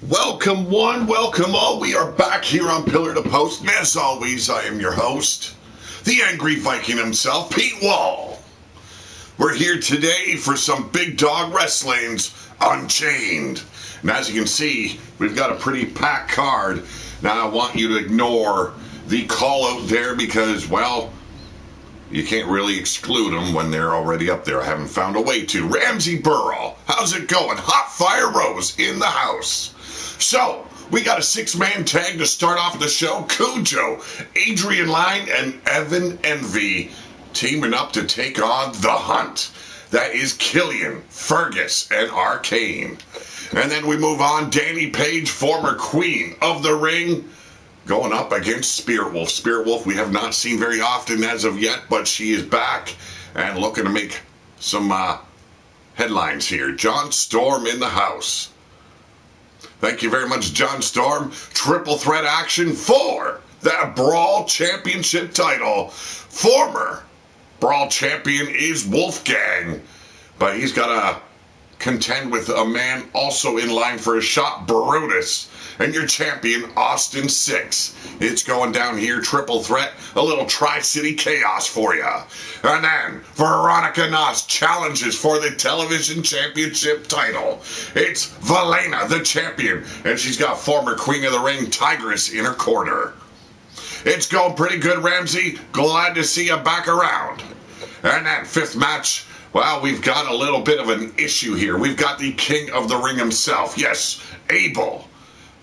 Welcome one, welcome all. We are back here on Pillar to Post, and as always, I am your host, the Angry Viking himself, Pete Wall. We're here today for some big dog wrestlings, Unchained. And as you can see, we've got a pretty packed card. Now I want you to ignore the call out there because, well, you can't really exclude them when they're already up there. I haven't found a way to. Ramsey Burrell, how's it going? Hot Fire Rose in the house. So, we got a six-man tag to start off the show. Cujo, Adrian Line, and Evan Envy teaming up to take on The Hunt. That is Killian, Fergus, and Arcane. And then we move on. Danny Page, former queen of the ring, going up against Spirit Wolf. Spirit Wolf we have not seen very often as of yet, but she is back and looking to make some headlines here. John Storm in the house. Thank you very much, John Storm. Triple threat action for that Brawl Championship title. Former Brawl champion is Wolfgang, but he's got to contend with a man also in line for a shot, Brutus, and your champion, Austin 6. It's going down here, triple threat, a little Tri-City chaos for you. And then, Veronica challenges for the television championship title. It's Valena, the champion, and she's got former Queen of the Ring, Tigress, in her corner. It's going pretty good, Ramsey. Glad to see you back around. And then, fifth match, well, we've got a little bit of an issue here. We've got the King of the Ring himself. Yes, Abel.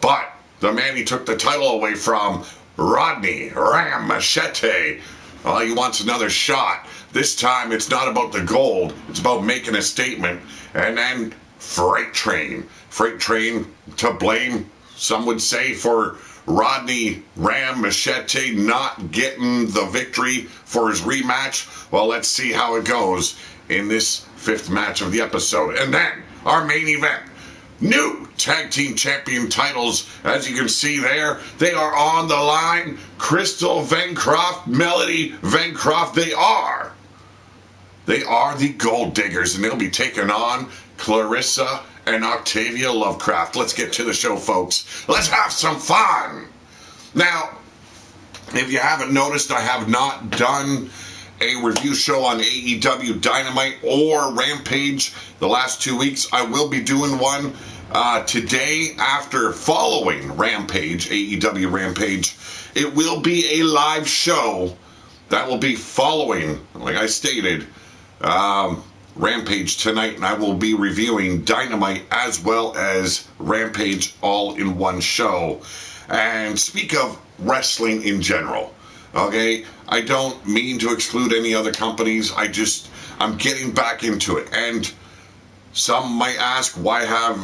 But the man he took the title away from, Rodney Ram Machete. Well, he wants another shot. This time, it's not about the gold. It's about making a statement. And then Freight Train. Freight Train to blame, some would say, for Rodney Ram Machete not getting the victory for his rematch. Well, let's see how it goes in this fifth match of the episode. And then our main event, new tag team champion titles. As you can see there, they are on the line. Crystal Vencroft, Melody Vencroft, they are the Gold Diggers, and they'll be taking on Clarissa and Octavia Lovecraft. Let's get to the show, folks. Let's have some fun. Now, if you haven't noticed, I have not done a review show on AEW Dynamite or Rampage the last 2 weeks. I will be doing one today after following Rampage, AEW Rampage. It will be a live show that will be following, like I stated, Rampage tonight, and I will be reviewing Dynamite as well as Rampage all in one show. And speak of wrestling in general, okay, I don't mean to exclude any other companies. I'm getting back into it, and some might ask why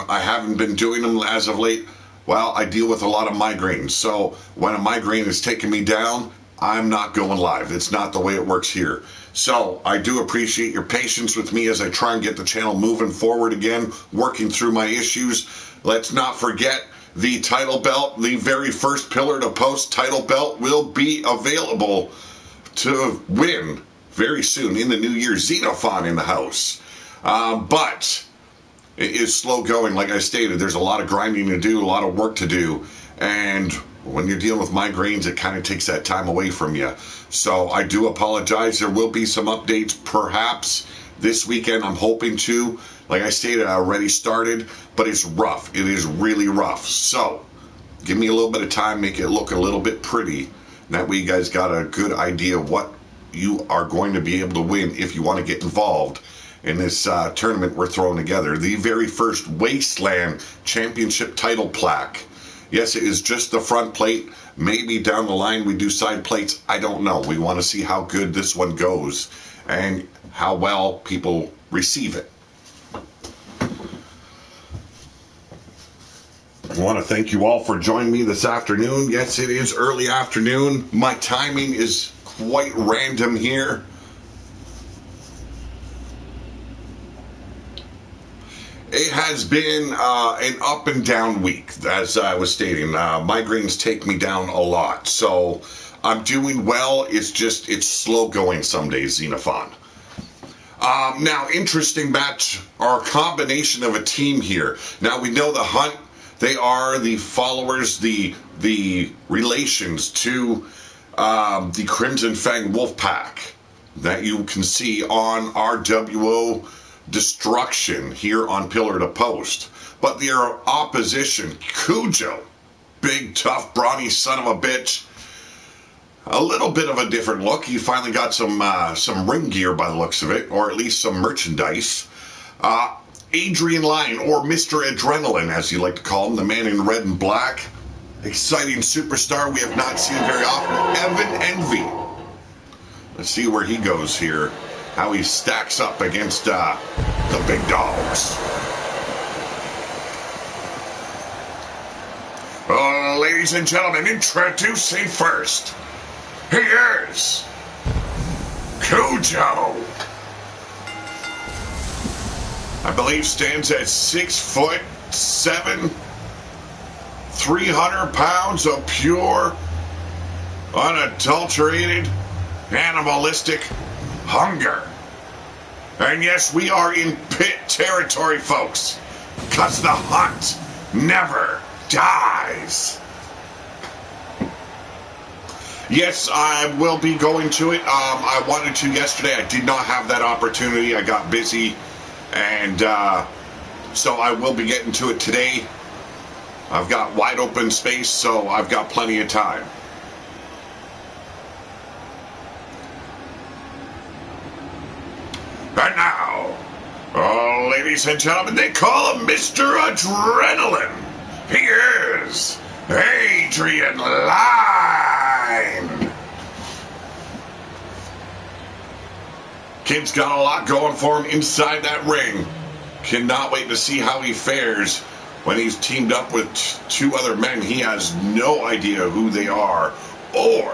I haven't been doing them as of late. Well, I deal with a lot of migraines, so when a migraine is taking me down, I'm not going live. It's not the way it works here. So I do appreciate your patience with me as I try and get the channel moving forward again, working through my issues. Let's not forget the title belt, the very first Pillar to Post title belt will be available to win very soon in the new year. Xenophon in the house. But it is slow going. Like I stated, there's a lot of grinding to do, a lot of work to do. And when you're dealing with migraines, it kind of takes that time away from you. So I do apologize. There will be some updates perhaps this weekend. I'm hoping to. Like I stated, I already started, but it's rough. It is really rough. So give me a little bit of time, make it look a little bit pretty. That way you guys got a good idea of what you are going to be able to win if you want to get involved in this tournament we're throwing together. The very first Wasteland Championship title plaque. Yes, it is just the front plate. Maybe down the line we do side plates. I don't know. We want to see how good this one goes and how well people receive it. I want to thank you all for joining me this afternoon. Yes, it is early afternoon. My timing is quite random here. It has been an up and down week, as I was stating. Migraines take me down a lot, so I'm doing well. It's slow going some days, Xenophon. Now, interesting match, or a combination of a team here. Now, we know the Hunt, They are the followers, the relations to the Crimson Fang Wolfpack that you can see on RWO Destruction here on Pillar to Post. But their opposition, Cujo, big, tough, brawny son of a bitch, a little bit of a different look. He finally got some ring gear by the looks of it, or at least some merchandise. Adrian Lyon, or Mr. Adrenaline, as you like to call him, the man in red and black. Exciting superstar we have not seen very often. Evan Envy. Let's see where he goes here. How he stacks up against the big dogs. Ladies and gentlemen, introducing first. He is Cujo. I believe stands at 6'7", 300 pounds of pure, unadulterated, animalistic hunger. And yes, we are in pit territory, folks, because the hunt never dies. Yes, I will be going to it. I wanted to yesterday. I did not have that opportunity. I got busy. And so I will be getting to it today. I've got wide open space, so I've got plenty of time. And now, ladies and gentlemen, they call him Mr. Adrenaline. He is Adrian Lyon. Kid's got a lot going for him inside that ring. Cannot wait to see how he fares when he's teamed up with two other men. He has no idea who they are or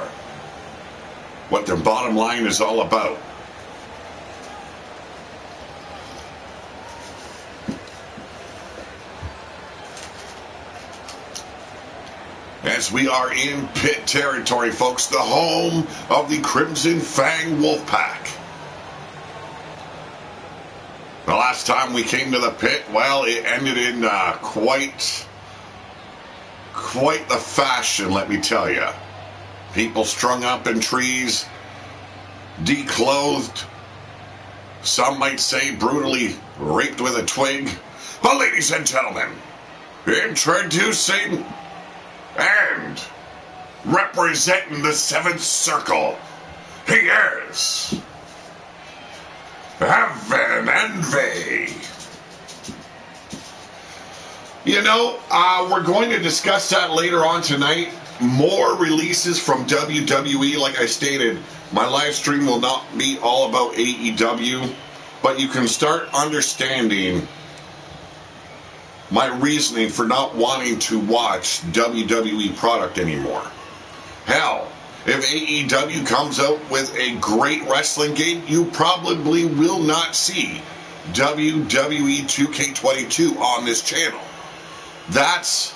what their bottom line is all about. As we are in pit territory, folks, the home of the Crimson Fang Wolfpack. The last time we came to the pit, well, it ended in quite the fashion, let me tell you. People strung up in trees, declothed, some might say brutally raped with a twig. But ladies and gentlemen, introducing and representing the Seventh Circle, he is Evan Envy. You know, we're going to discuss that later on tonight. More releases from WWE. Like I stated, my live stream will not be all about AEW, but you can start understanding my reasoning for not wanting to watch WWE product anymore. Hell, if AEW comes out with a great wrestling game, you probably will not see WWE 2K22 on this channel. That's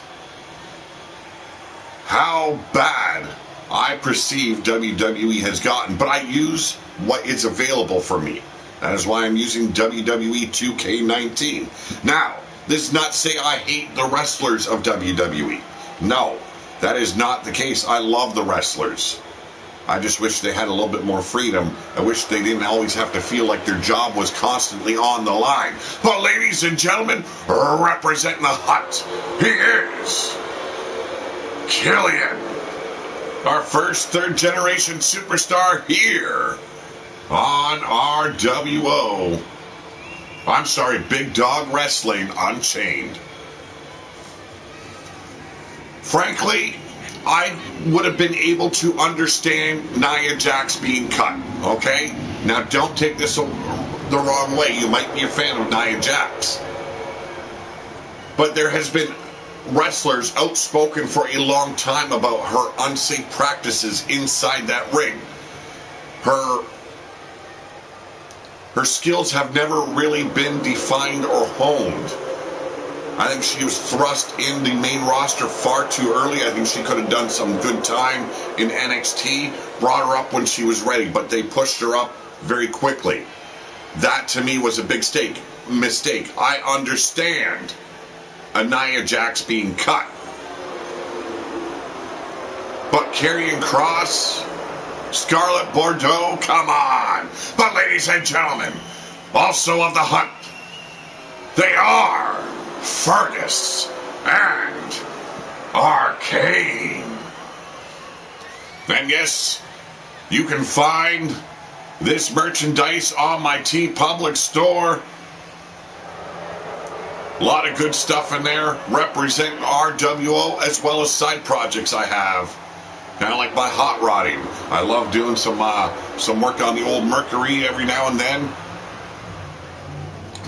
how bad I perceive WWE has gotten. But I use what is available for me. That is why I'm using WWE 2K19. Now, this does not say I hate the wrestlers of WWE. No, that is not the case. I love the wrestlers. I just wish they had a little bit more freedom. I wish they didn't always have to feel like their job was constantly on the line. But ladies and gentlemen, representing the hunt, he is Killian, our first third-generation superstar here on RWO. I'm sorry, Big Dog Wrestling Unchained. Frankly, I would have been able to understand Nia Jax being cut, okay? Now, don't take this the wrong way. You might be a fan of Nia Jax. But there has been wrestlers outspoken for a long time about her unsafe practices inside that ring. Her skills have never really been defined or honed. I think she was thrust in the main roster far too early. I think she could have done some good time in NXT, brought her up when she was ready, but they pushed her up very quickly. That, to me, was a big mistake. I understand Nia Jax being cut. But Karrion Kross, Scarlett Bordeaux, come on. But ladies and gentlemen, also of the hunt, they are Fergus and Arcane. And yes, you can find this merchandise on my TeePublic store. A lot of good stuff in there representing RWO as well as side projects I have. Kind of like my hot rodding. I love doing some work on the old Mercury every now and then.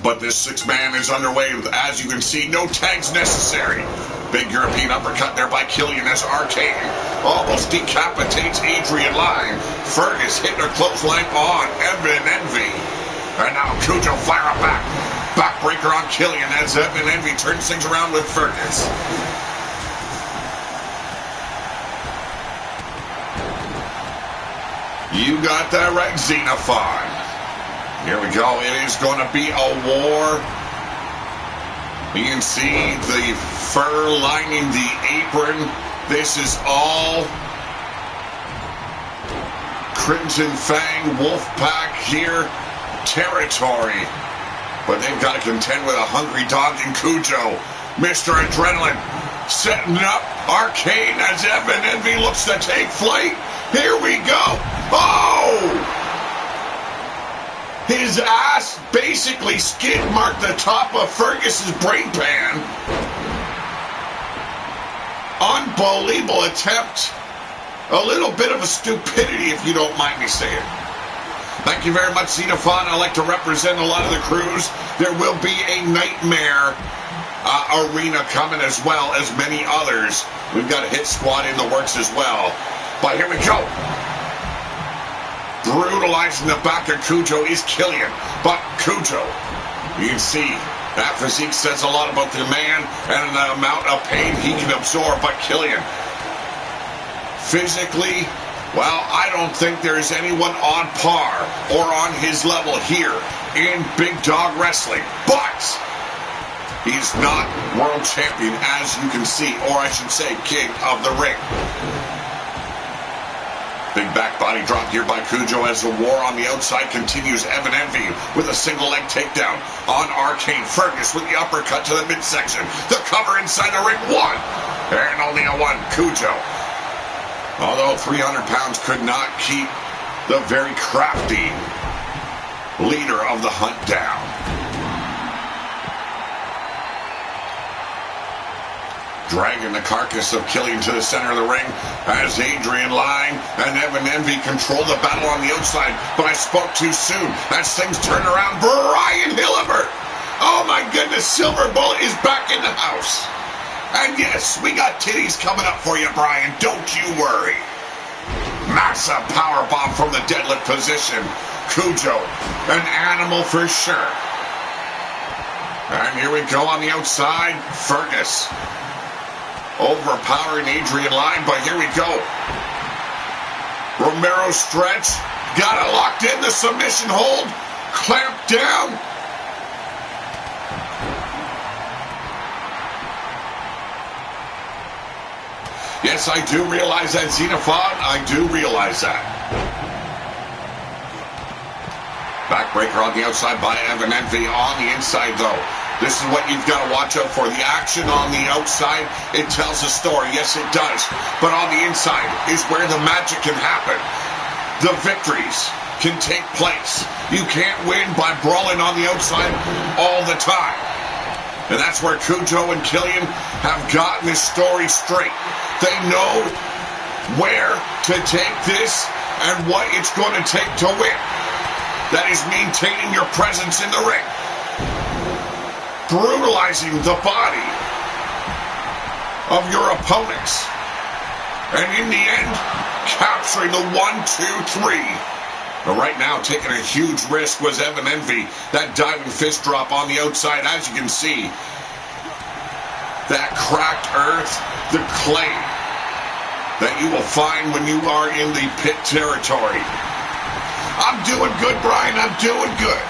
But this 6-man is underway, as you can see, no tags necessary. Big European uppercut there by Killian as Arcane almost decapitates Adrian Lyne. Fergus hitting her clothesline on Evan Envy. And now Cujo firing back. Backbreaker on Killian as Evan Envy turns things around with Fergus. You got that right, Xenophon. Here we go. It is going to be a war. You can see the fur lining the apron. This is all Crimson Fang Wolfpack here territory. But they've got to contend with a hungry dog in Cujo. Mr. Adrenaline setting up Arcane as Evan Envy looks to take flight. Here we go. Oh! His ass basically skid marked the top of Fergus's brain pan. Unbelievable attempt. A little bit of a stupidity, if you don't mind me saying. Thank you very much, Xenophon. I like to represent a lot of the crews. There will be a Nightmare arena coming as well as many others. We've got a hit squad in the works as well. But here we go. Brutalizing the back of Cujo is Killian. But Cujo, you can see that physique says a lot about the man and the amount of pain he can absorb. But Killian, physically, well, I don't think there's anyone on par or on his level here in Big Dog Wrestling. But he's not world champion, as you can see, or I should say king of the ring. Big back body drop here by Cujo as the war on the outside continues. Evan Envy with a single leg takedown on Arcane. Fergus with the uppercut to the midsection. The cover inside the ring. One. And only a one. Cujo, although 300 pounds, could not keep the very crafty leader of the hunt down. Dragging the carcass of Killian to the center of the ring as Adrian Lyne and Evan Envy control the battle on the outside. But I spoke too soon as things turn around. Brian Hillibert. Oh my goodness, Silver Bullet is back in the house. And yes, we got titties coming up for you, Brian. Don't you worry. Massive power bomb from the deadlift position. Cujo, an animal for sure. And here we go on the outside. Fergus overpowering Adrian Lyne, but here we go. Romero stretch. Got it locked in. The submission hold. Clamp down. Yes, I do realize that, Xenophon. I do realize that. Backbreaker on the outside by Evan Envy. On the inside, though, this is what you've got to watch out for. The action on the outside, it tells a story. Yes, it does. But on the inside is where the magic can happen. The victories can take place. You can't win by brawling on the outside all the time. And that's where Cujo and Killian have gotten this story straight. They know where to take this and what it's going to take to win. That is maintaining your presence in the ring. Brutalizing the body of your opponents. And in the end, capturing the 1, 2, 3. But right now, taking a huge risk was Evan Envy. That diving fist drop on the outside, as you can see. That cracked earth, the clay that you will find when you are in the pit territory. I'm doing good, Brian. I'm doing good.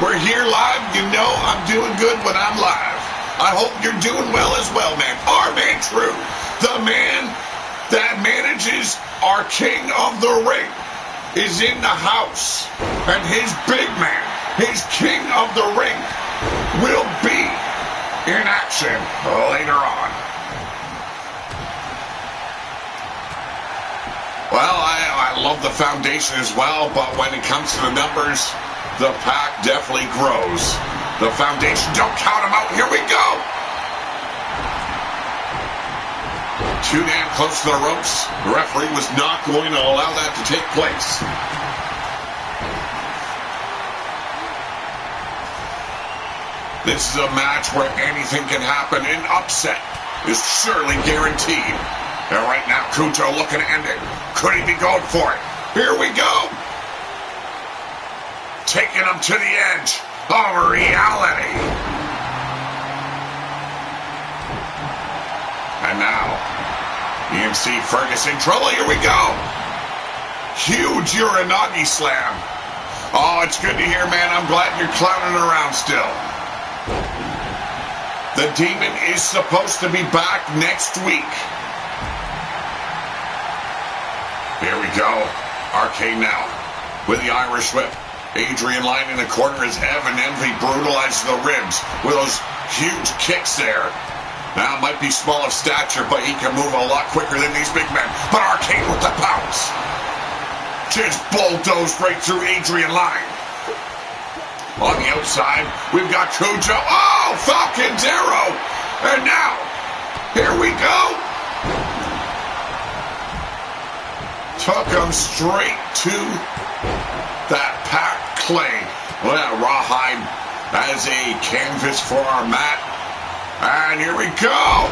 We're here live. You know I'm doing good when I'm live. I hope you're doing well as well, man. Our man True, the man that manages our King of the Ring, is in the house. And his big man, his King of the Ring, will be in action later on. Well, I love the foundation as well, but when it comes to the numbers, the pack definitely grows. The foundation, don't count them out. Here we go. Too damn close to the ropes. The referee was not going to allow that to take place. This is a match where anything can happen. An upset is surely guaranteed. And right now, Cujo looking to end it. Could he be going for it? Here we go. Taking him to the edge of reality. And now, you can see Fergus in trouble. Here we go. Huge Uranagi slam. Oh, it's good to hear, man. I'm glad you're clowning around still. The Demon is supposed to be back next week. Here we go. Arcade now with the Irish whip. Adrian lying in the corner as Evan Envy brutalizes the ribs with those huge kicks there. Now, might be small of stature, but he can move a lot quicker than these big men. But Arcade with the pounce. Just bulldozed right through Adrian line. On the outside, we've got Cujo. Oh, Falcon's arrow. And now, here we go. Took him straight to that packed clay. Well, that rawhide as a canvas for our mat. And here we go.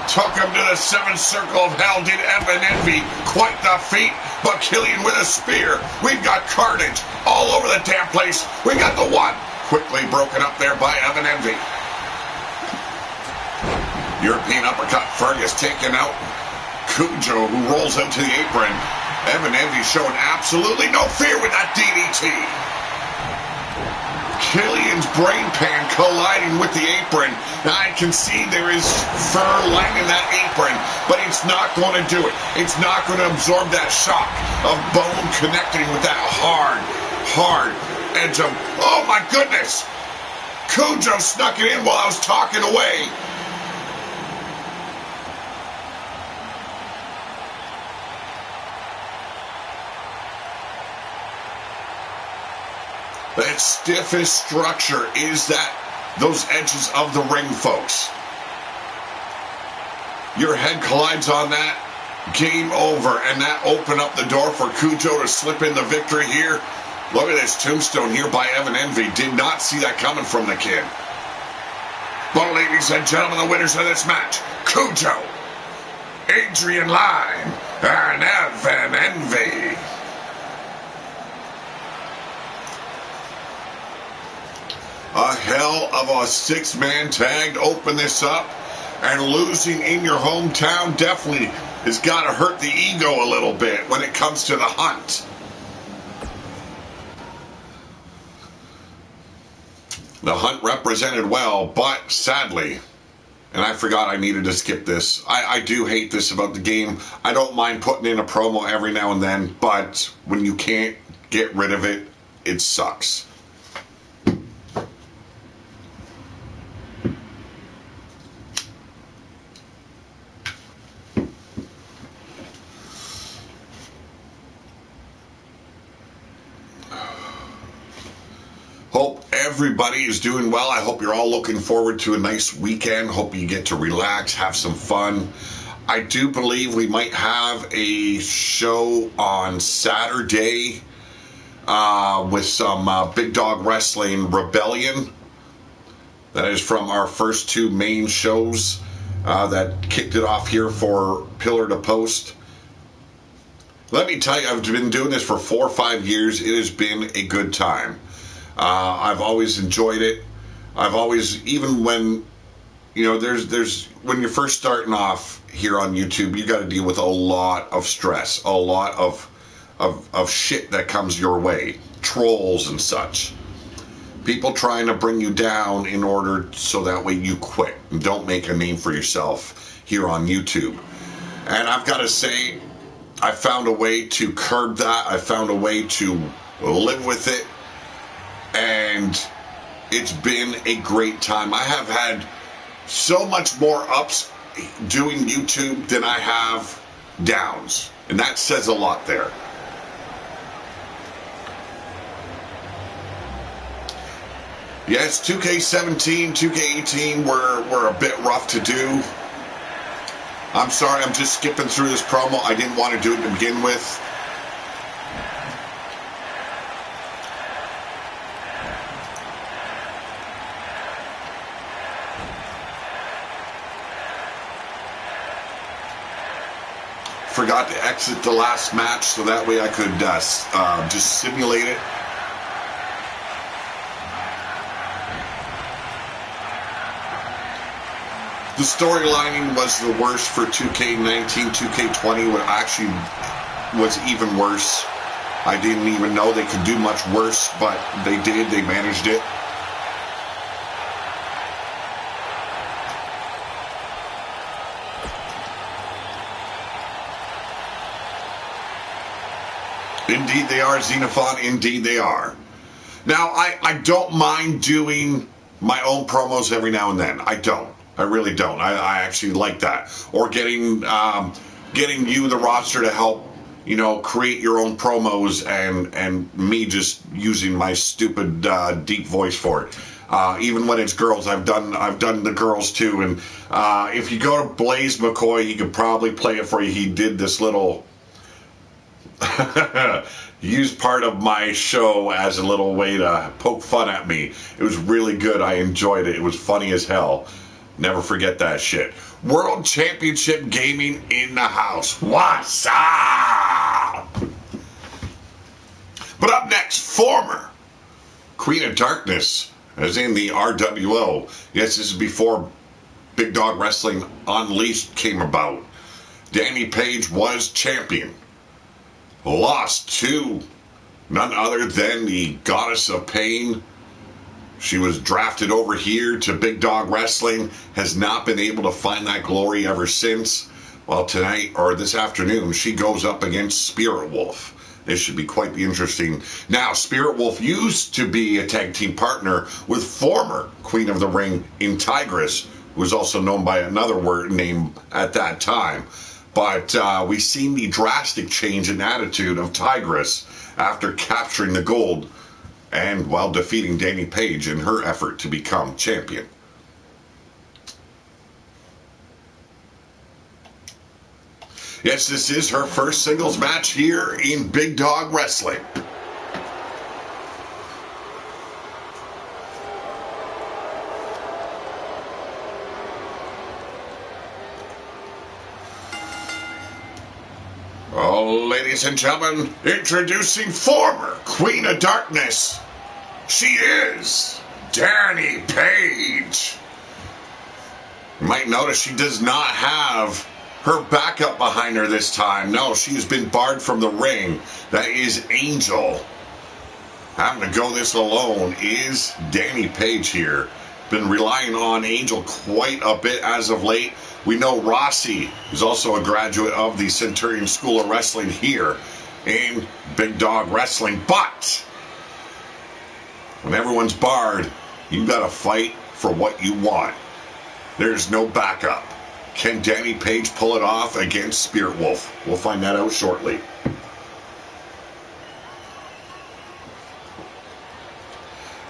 Took him to the seventh circle of hell. Did Evan Envy quite the feat. But Killian with a spear. We've got carnage all over the damn place. We got the one. Quickly broken up there by Evan Envy. European uppercut. Fergus taken out. Cujo, who rolls out to the apron. Evan Envy showing absolutely no fear with that DDT. Killian's brain pan colliding with the apron. Now I can see there is fur lining that apron, but it's not going to do it. It's not going to absorb that shock of bone connecting with that hard edge of... Oh my goodness! Cujo snuck it in while I was talking away. That stiffest structure is those edges of the ring, folks. Your head collides on that, game over, and that opened up the door for Cujo to slip in the victory here. Look at this tombstone here by Evan Envy. Did not see that coming from the kid. Well, ladies and gentlemen, the winners of this match, Cujo, Adrian Lyne, and Evan Envy. A hell of a six-man tag to open this up, and losing in your hometown definitely has got to hurt the ego a little bit when it comes to the hunt. The hunt represented well, but sadly, and I forgot I needed to skip this. I do hate this about the game. I don't mind putting in a promo every now and then, but when you can't get rid of it, it sucks. Hope everybody is doing well. I hope you're all looking forward to a nice weekend. Hope you get to relax, have some fun. I do believe we might have a show on Saturday with some Big Dog Wrestling Rebellion. That is from our first two main shows that kicked it off here for Pillar to Post. Let me tell you, I've been doing this for 4 or 5 years. It has been a good time. I've always enjoyed it. I've always, even when, you know, there's when you're first starting off here on YouTube, you got to deal with a lot of stress, a lot of shit that comes your way, trolls and such. People trying to bring you down in order so that way you quit and don't make a name for yourself here on YouTube. And I've got to say, I found a way to curb that. I found a way to live with it. And it's been a great time. I have had so much more ups doing YouTube than I have downs. And that says a lot there. Yes, 2K17, 2K18 were a bit rough to do. I'm sorry, I'm just skipping through this promo. I didn't want to do it to begin with. Forgot to exit the last match so that way I could just simulate it. The storylining was the worst for 2K19, 2K20 actually was even worse. I didn't even know they could do much worse, but they did. They managed it. Indeed they are, Xenophon. Indeed they are. Now, I don't mind doing my own promos every now and then. I don't. I really don't. I actually like that. Or getting you, the roster, to help, you know, create your own promos and me just using my stupid deep voice for it. Even when it's girls, I've done the girls too. And if you go to Blaze McCoy, he could probably play it for you. He did this little used part of my show as a little way to poke fun at me. It was really good. I enjoyed it. It was funny as hell. Never forget that shit. World Championship Gaming in the house. What's up? But up next, former Queen of Darkness, as in the RWO. Yes, this is before Big Dog Wrestling Unleashed came about. Danny Page was champion. Lost to none other than the Goddess of Pain. She was drafted over here to Big Dog Wrestling, has not been able to find that glory ever since. Well, tonight, or this afternoon, she goes up against Spirit Wolf. This should be quite interesting. Now, Spirit Wolf used to be a tag team partner with former Queen of the Ring in Tigress, who was also known by another name at that time. But we've seen the drastic change in attitude of Tigress after capturing the gold and while defeating Danny Page in her effort to become champion. Yes, this is her first singles match here in Big Dog Wrestling. Oh, ladies and gentlemen, introducing former Queen of Darkness. She is Danny Page. You might notice she does not have her backup behind her this time. No, she has been barred from the ring. That is Angel. Having to go this alone is Danny Page here. Been relying on Angel quite a bit as of late. We know Rossi is also a graduate of the Centurion School of Wrestling here in Big Dog Wrestling. But when everyone's barred, you got to fight for what you want. There's no backup. Can Danny Page pull it off against Spirit Wolf? We'll find that out shortly.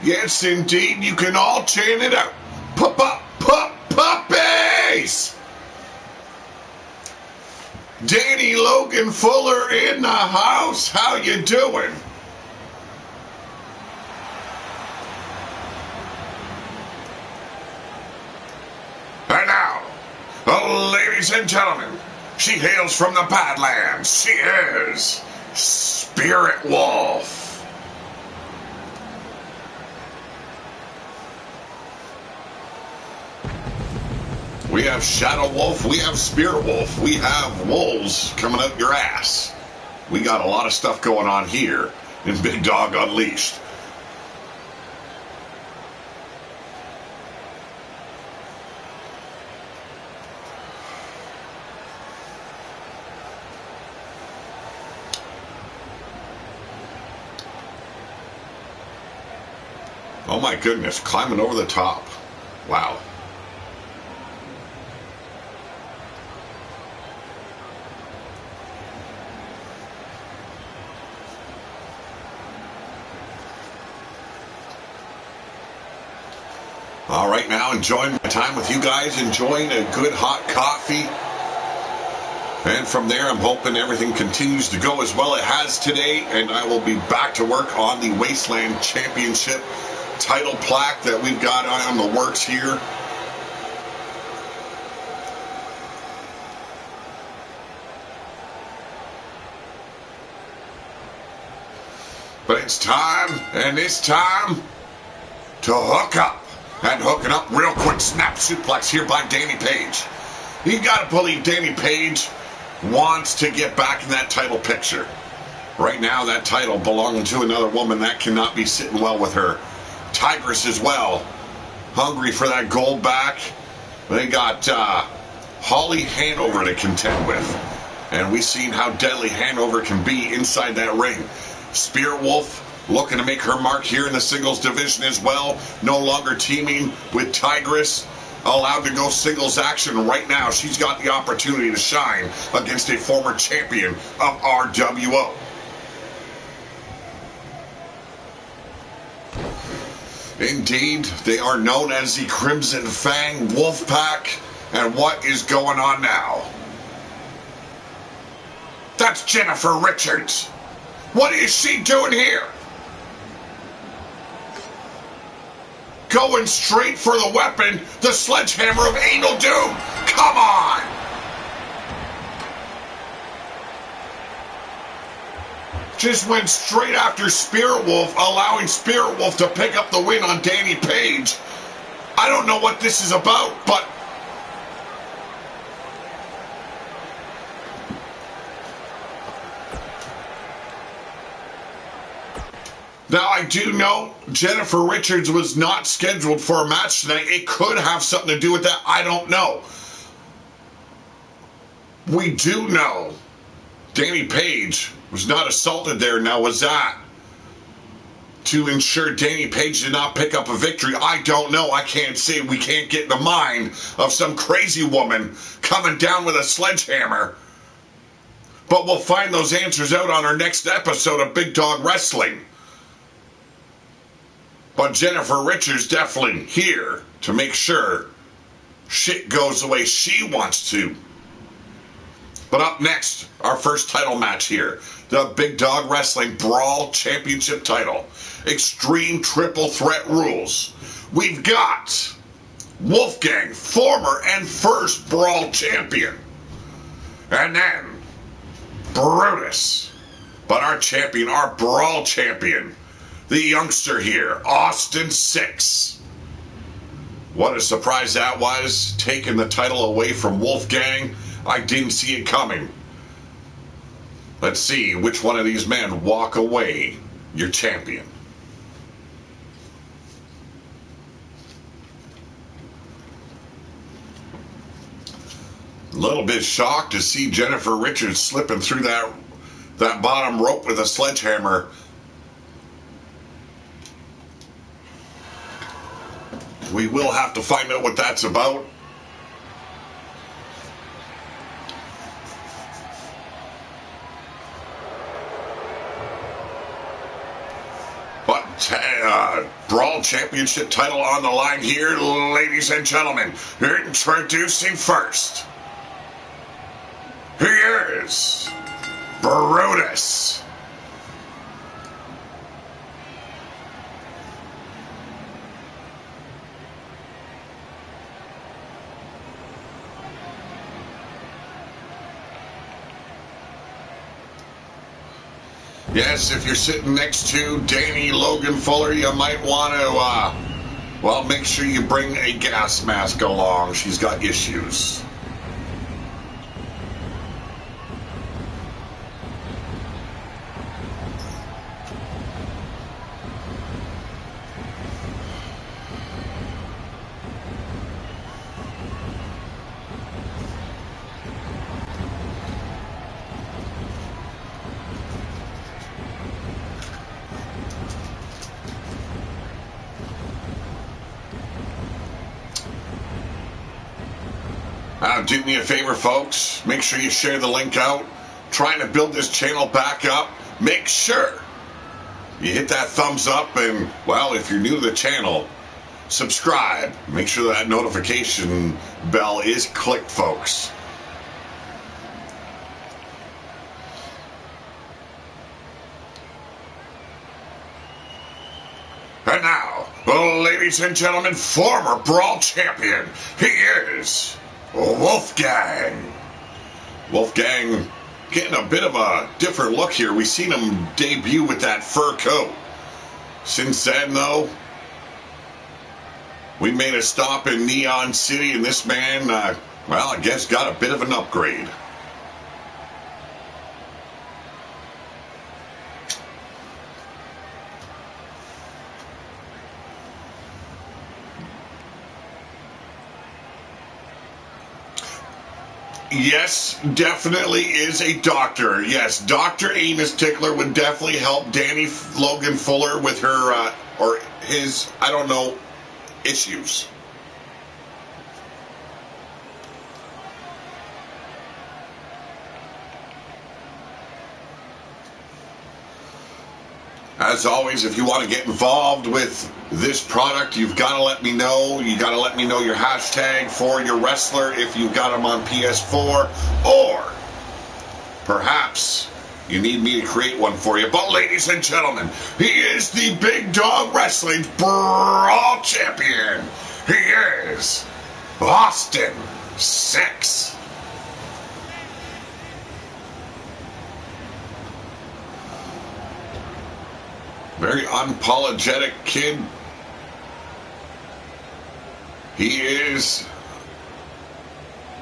Yes, indeed, you can all chant it out. Puppies! Danny Logan Fuller in the house. How you doing? And now, ladies and gentlemen, she hails from the Badlands. She is Spirit Wolf. We have Shadow Wolf, we have Spirit Wolf, we have wolves coming out your ass. We got a lot of stuff going on here in Big Dog Unleashed. Oh my goodness, climbing over the top. Wow. All right, now enjoying my time with you guys, enjoying a good hot coffee. And from there, I'm hoping everything continues to go as well it has today, and I will be back to work on the Wasteland Championship title plaque that we've got on the works here. But it's time, and it's time to hook up. And hooking up real quick, snap suplex here by Danny Page. You got to believe Danny Page wants to get back in that title picture. Right now, that title belonging to another woman, that cannot be sitting well with her. Tigress as well, hungry for that gold back. They got Holly Hanover to contend with. And we've seen how deadly Hanover can be inside that ring. Spirit Wolf looking to make her mark here in the singles division as well. No longer teaming with Tigress. Allowed to go singles action right now. She's got the opportunity to shine against a former champion of RWO. Indeed, they are known as the Crimson Fang Wolfpack. And what is going on now? That's Jennifer Richards. What is she doing here? Going straight for the weapon, the sledgehammer of Anal Doom. Come on! Just went straight after Spirit Wolf, allowing Spirit Wolf to pick up the win on Danny Page. I don't know what this is about, but now, I do know Jennifer Richards was not scheduled for a match tonight. It could have something to do with that. I don't know. We do know Danny Page was not assaulted there. Now, was that to ensure Danny Page did not pick up a victory? I don't know. I can't say. We can't get in the mind of some crazy woman coming down with a sledgehammer. But we'll find those answers out on our next episode of Big Dog Wrestling. But Jennifer Richards definitely here to make sure shit goes the way she wants to. But up next, our first title match here. The Big Dog Wrestling Brawl Championship title. Extreme Triple Threat rules. We've got Wolfgang, former and first Brawl champion. And then Brutus. But our champion, our Brawl champion, the youngster here, Austin 6. What a surprise that was, taking the title away from Wolfgang. I didn't see it coming. Let's see which one of these men walk away your champion. A little bit shocked to see Jennifer Richards slipping through that bottom rope with a sledgehammer. We will have to find out what that's about. But Brawl Championship title on the line here, ladies and gentlemen. Introducing first. Here's Brutus. Yes, if you're sitting next to Danny Logan Fuller, you might want to, well, make sure you bring a gas mask along. She's got issues. Do me a favor, folks. Make sure you share the link out. Trying to build this channel back up. Make sure you hit that thumbs up, and, well, if you're new to the channel, subscribe. Make sure that notification bell is clicked, folks. And now, ladies and gentlemen, former Brawl champion, he is Wolfgang. Wolfgang getting a bit of a different look here. We've seen him debut with that fur coat. Since then, though, we made a stop in Neon City, and this man, well, I guess got a bit of an upgrade. Yes, definitely is a doctor. Yes, Dr. Amos Tickler would definitely help Danny Logan Fuller with her, or his, I don't know, issues. As always, if you want to get involved with this product, you've got to let me know. You got to let me know your hashtag for your wrestler if you've got them on PS4, or perhaps you need me to create one for you. But ladies and gentlemen, he is the Big Dog Wrestling Brawl Champion. He is Austin 6. Very unapologetic kid. He is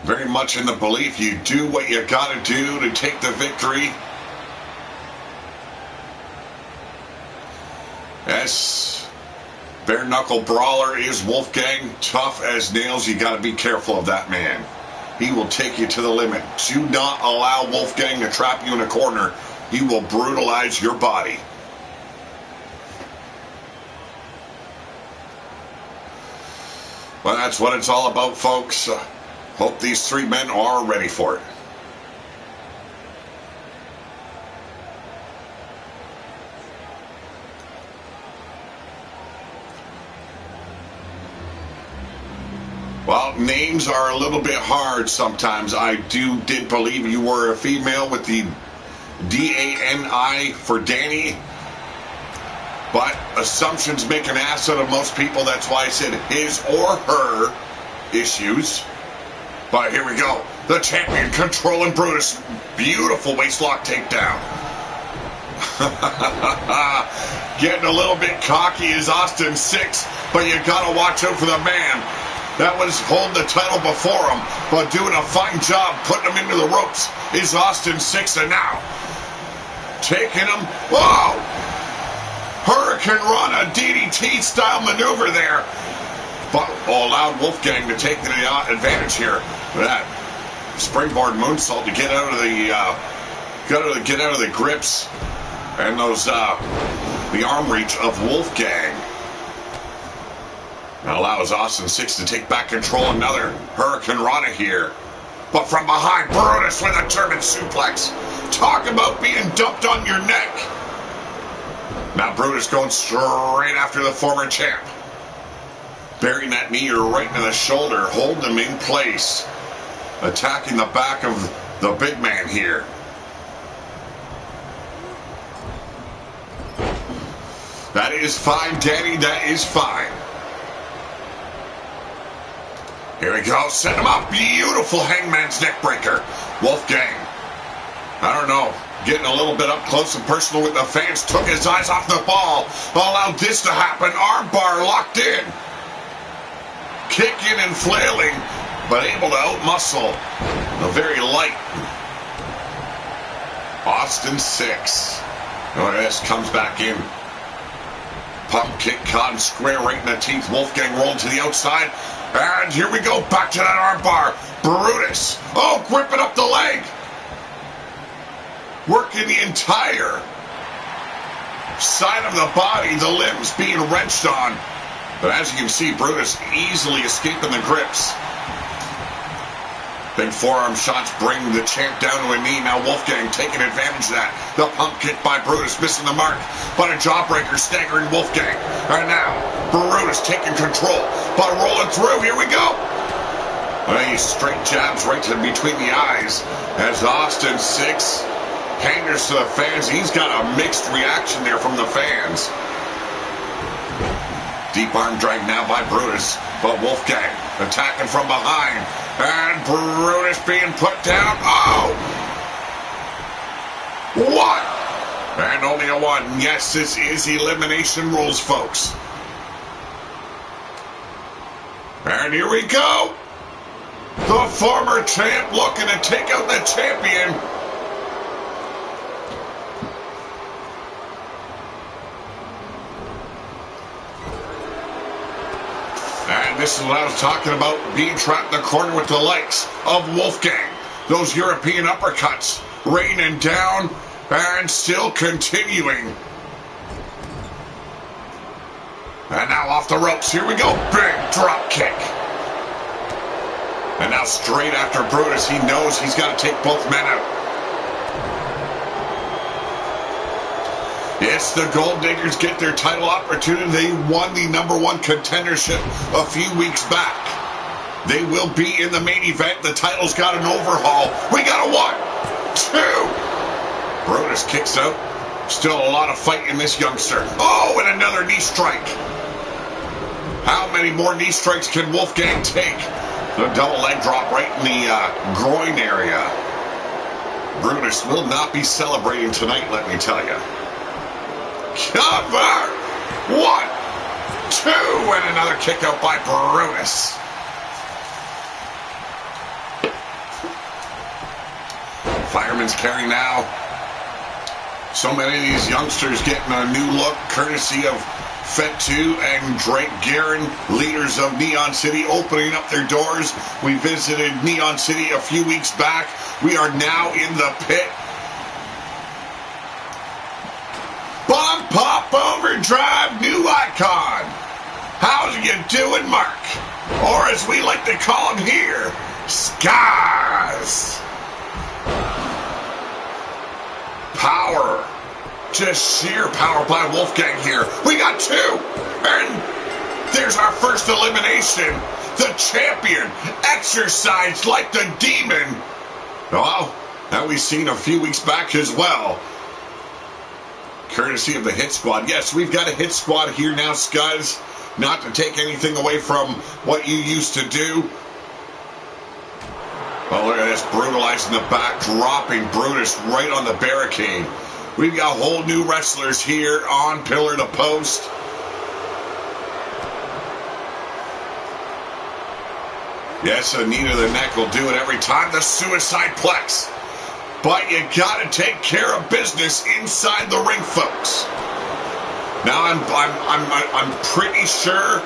very much in the belief you do what you gotta do to take the victory. Yes, bare knuckle brawler is Wolfgang, tough as nails. You gotta be careful of that man. He will take you to the limit. Do not allow Wolfgang to trap you in a corner. He will brutalize your body. Well, that's what it's all about, folks. Hope these three men are ready for it. Well, names are a little bit hard sometimes. I did believe you were a female with the D-A-N-I for Danny. But assumptions make an ass out of most people. That's why I said his or her issues. But here we go. The champion controlling Brutus. Beautiful waistlock takedown. Getting a little bit cocky is Austin 6. But you got to watch out for the man that was holding the title before him, but doing a fine job putting him into the ropes is Austin 6. And now, taking him. Whoa! Hurricane Rana DDT style maneuver there, but allowed Wolfgang to take the advantage here. That springboard moonsault to get out of the grips and those the arm reach of Wolfgang. That allows Austin 6 to take back control. Another Hurricane Rana here, but from behind, Brutus with a German suplex. Talk about being dumped on your neck. Now Brutus going straight after the former champ. Burying that knee right into the shoulder, holding him in place. Attacking the back of the big man here. That is fine, Danny, that is fine. Here we go, set him up. Beautiful hangman's neck breaker. Wolfgang, I don't know, getting a little bit up close and personal with the fans. Took his eyes off the ball. Allowed this to happen. Armbar locked in. Kicking and flailing, but able to outmuscle the very light Austin 6. Look at this, comes back in. Pump kick caught him square right in the teeth. Wolfgang rolled to the outside. And here we go, back to that armbar. Brutus, oh, gripping up the leg. Working the entire side of the body, the limbs being wrenched on. But as you can see, Brutus easily escaping the grips. Big forearm shots bring the champ down to a knee. Now Wolfgang taking advantage of that. The pump kick by Brutus missing the mark. But a jawbreaker staggering Wolfgang. And now Brutus taking control. But rolling through. Here we go. Nice straight jabs right to between the eyes. As Austin 6 panders to the fans. He's got a mixed reaction there from the fans. Deep arm drag now by Brutus. But Wolfgang attacking from behind. And Brutus being put down. Oh! One! And only a one. Yes, this is elimination rules, folks. And here we go. The former champ looking to take out the champion. And this is what I was talking about, being trapped in the corner with the likes of Wolfgang. Those European uppercuts raining down and still continuing. And now off the ropes. Here we go. Big drop kick. And now straight after Brutus, he knows he's got to take both men out. Yes, the Gold Diggers get their title opportunity. They won the #1 contendership a few weeks back. They will be in the main event. The title's got an overhaul. We got a 1, 2. Brutus kicks out. Still a lot of fight in this youngster. Oh, and another knee strike. How many more knee strikes can Wolfgang take? The double leg drop right in the groin area. Brutus will not be celebrating tonight, let me tell you. Cover! 1, 2, and another kick out by Brutus. Fireman's carry now. So many of these youngsters getting a new look, courtesy of Fett2 and Drake Guerin, leaders of Neon City, opening up their doors. We visited Neon City a few weeks back. We are now in the pit. Bomb Pop Overdrive new icon. How's you doing, Mark? Or as we like to call him here, Skies. Power. Just sheer power by Wolfgang here. We got 2. And there's our first elimination. The champion exercised like the demon. Well, that we've seen a few weeks back as well. Courtesy of the Hit Squad. Yes, we've got a Hit Squad here now, Scuzz. Not to take anything away from what you used to do. Oh, look at this. Brutalizing the back. Dropping Brutus right on the barricade. We've got whole new wrestlers here on Pillar to Post. Yes, a knee to the neck will do it every time. The suicide plex. But you got to take care of business inside the ring, folks. Now I'm pretty sure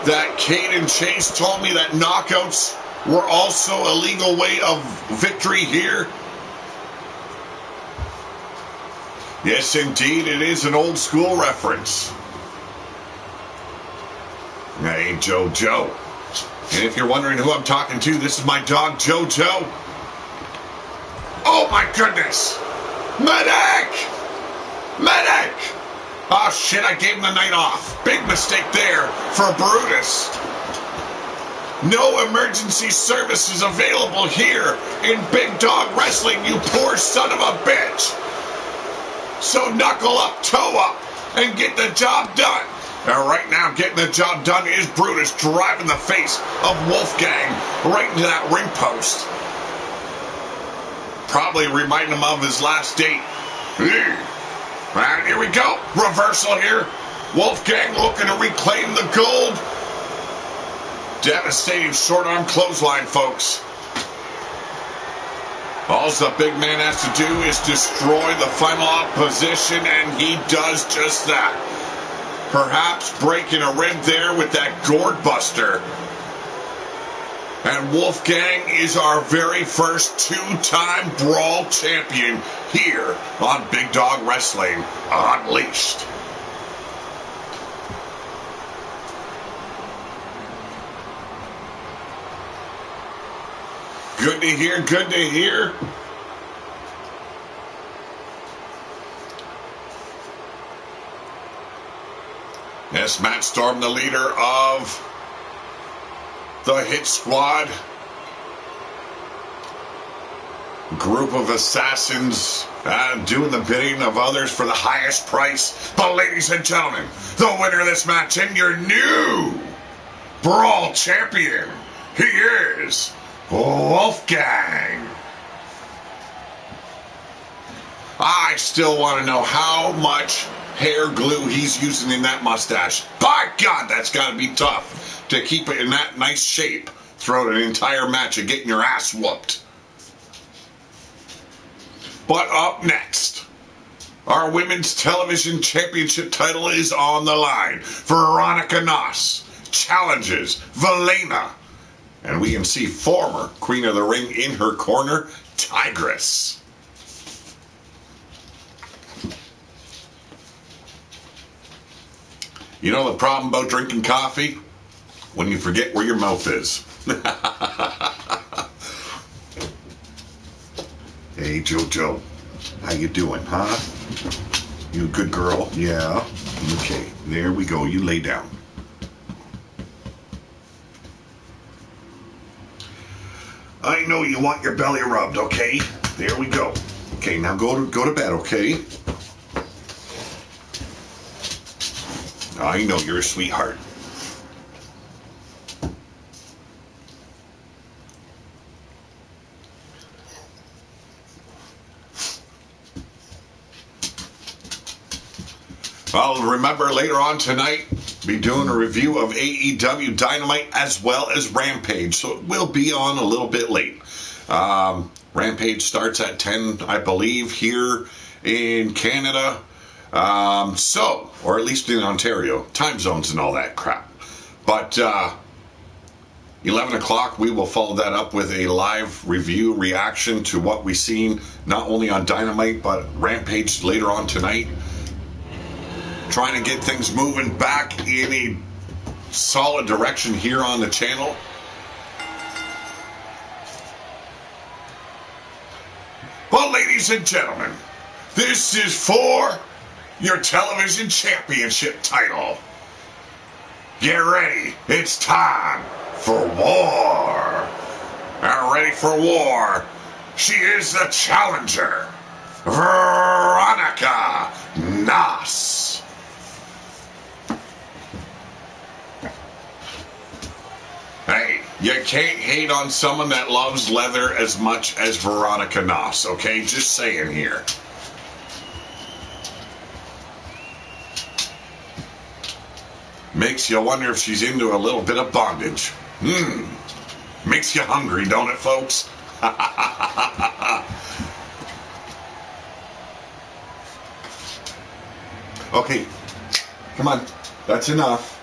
that Kate and Chase told me that knockouts were also a legal way of victory here. Yes, indeed, it is an old school reference. Hey, JoJo. And if you're wondering who I'm talking to, this is my dog, JoJo. Oh my goodness! Medic! Medic! Oh shit, I gave him the night off. Big mistake there for Brutus. No emergency services available here in Big Dog Wrestling, you poor son of a bitch. So knuckle up, toe up, and get the job done. And right now, getting the job done is Brutus driving the face of Wolfgang right into that ring post. Probably reminding him of his last date. And here we go. Reversal here. Wolfgang looking to reclaim the gold. Devastating short arm clothesline, folks. All the big man has to do is destroy the final opposition, and he does just that. Perhaps breaking a rib there with that gourd buster. And Wolfgang is our very first 2-time Brawl champion here on Big Dog Wrestling Unleashed. Good to hear, good to hear. Yes, Matt Storm, the leader of the Hit Squad. Group of assassins doing the bidding of others for the highest price. But ladies and gentlemen, the winner of this match and your new Brawl champion, he is Wolfgang. I still want to know how much hair glue he's using in that mustache. By God, that's got to be tough to keep it in that nice shape throughout an entire match of getting your ass whooped. But up next, our Women's Television Championship title is on the line. Veronica challenges Velena. And we can see former Queen of the Ring in her corner, Tigress. You know the problem about drinking coffee? When you forget where your mouth is. Hey, JoJo. How you doing, huh? You a good girl? Yeah. Okay, there we go. You lay down. I know you want your belly rubbed, okay? There we go. Okay, now go to bed, okay? I know you're a sweetheart. Well, remember later on tonight, be doing a review of AEW Dynamite as well as Rampage, so it will be on a little bit late. Rampage starts at 10, I believe, here in Canada, or at least in Ontario, time zones and all that crap. But 11 o'clock, we will follow that up with a live review reaction to what we've seen, not only on Dynamite, but Rampage later on tonight. Trying to get things moving back in a solid direction here on the channel. Well, ladies and gentlemen, this is for your television championship title. Get ready. It's time for war. And ready for war. She is the challenger, Veronica Nas. Hey, you can't hate on someone that loves leather as much as Veronica Nas, okay? Just saying here. Makes you wonder if she's into a little bit of bondage. Makes you hungry, don't it, folks? Okay, come on. That's enough.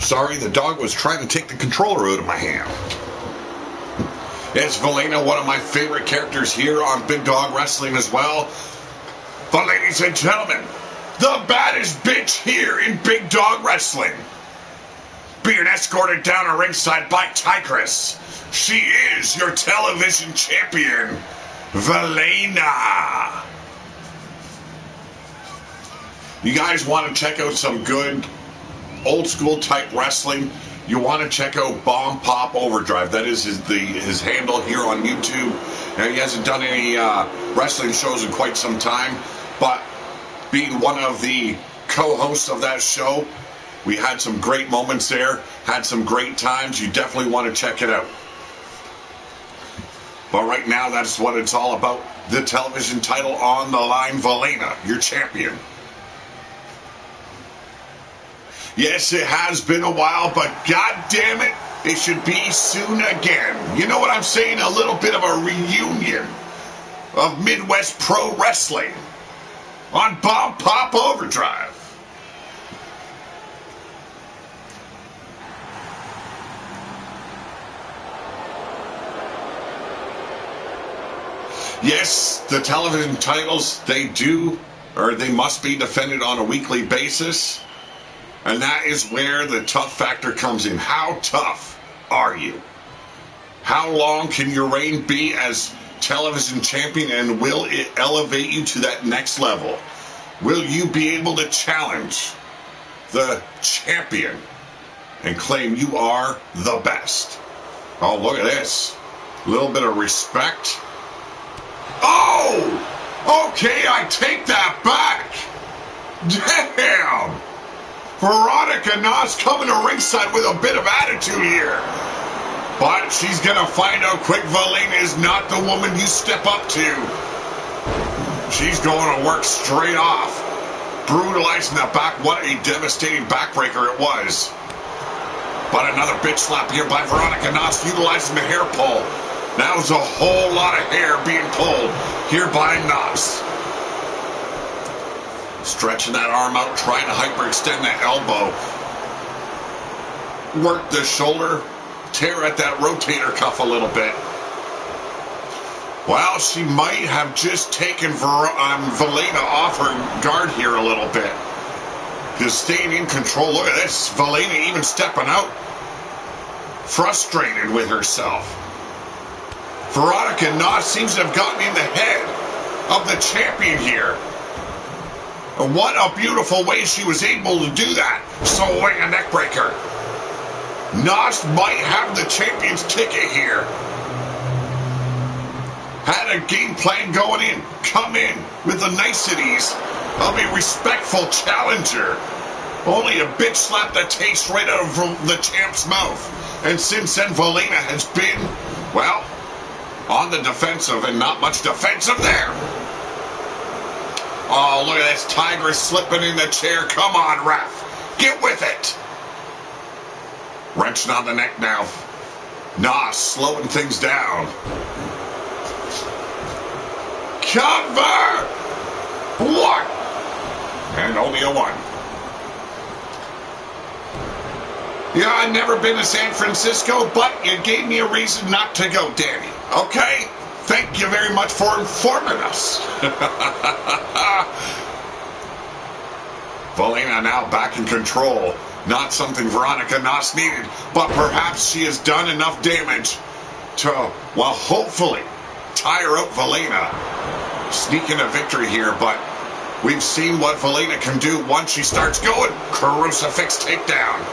Sorry, the dog was trying to take the controller out of my hand. It's Velena, one of my favorite characters here on Big Dog Wrestling as well. But ladies and gentlemen, the baddest bitch here in Big Dog Wrestling, being escorted down a ringside by Tigress. She is your television champion, Velena. You guys want to check out some good old school type wrestling? You want to check out Bomb Pop Overdrive. That is his handle here on YouTube. Now, he hasn't done any wrestling shows in quite some time, but being one of the co-hosts of that show, we had some great moments there, had some great times. You definitely want to check it out. But right now, that's what it's all about. The television title on the line, Velena, your champion. Yes, it has been a while, but god damn it, it should be soon again. You know what I'm saying? A little bit of a reunion of Midwest Pro Wrestling on Bomb Pop Overdrive. Yes, the television titles, they must be defended on a weekly basis. And that is where the tough factor comes in. How tough are you? How long can your reign be as television champion, and will it elevate you to that next level? Will you be able to challenge the champion and claim you are the best? Oh, look at this. A little bit of respect. Oh! Okay, I take that back. Damn! Veronica Nas coming to ringside with a bit of attitude here. But she's going to find out quick Valena is not the woman you step up to. She's going to work straight off. Brutalizing the back. What a devastating backbreaker it was. But another bitch slap here by Veronica Nas, utilizing the hair pull. That was a whole lot of hair being pulled here by Nas. Stretching that arm out, trying to hyperextend that elbow. Work the shoulder. Tear at that rotator cuff a little bit. Well, she might have just taken Valena off her guard here a little bit. Just staying in control. Look at this. Valena even stepping out. Frustrated with herself. Veronica Nas seems to have gotten in the head of the champion here. And what a beautiful way she was able to do that. Soloing a neck breaker. Nas might have the champion's ticket here. Had a game plan going in. Come in with the niceties of a respectful challenger. Only a bitch slapped the taste right out of the champ's mouth. And since then, Valena has been, well, on the defensive, and not much defensive there. Oh, look at this Tigress slipping in the chair. Come on, ref. Get with it. Wrenching on the neck now. Nas slowing things down. Cover! One! And only a one. Yeah, I've never been to San Francisco, but you gave me a reason not to go, Danny. Okay? Thank you very much for informing us. Valena now back in control. Not something Veronica Nas needed, but perhaps she has done enough damage to, well, hopefully tire out Valena. Sneaking a victory here, but we've seen what Valena can do once she starts going. Crucifix takedown.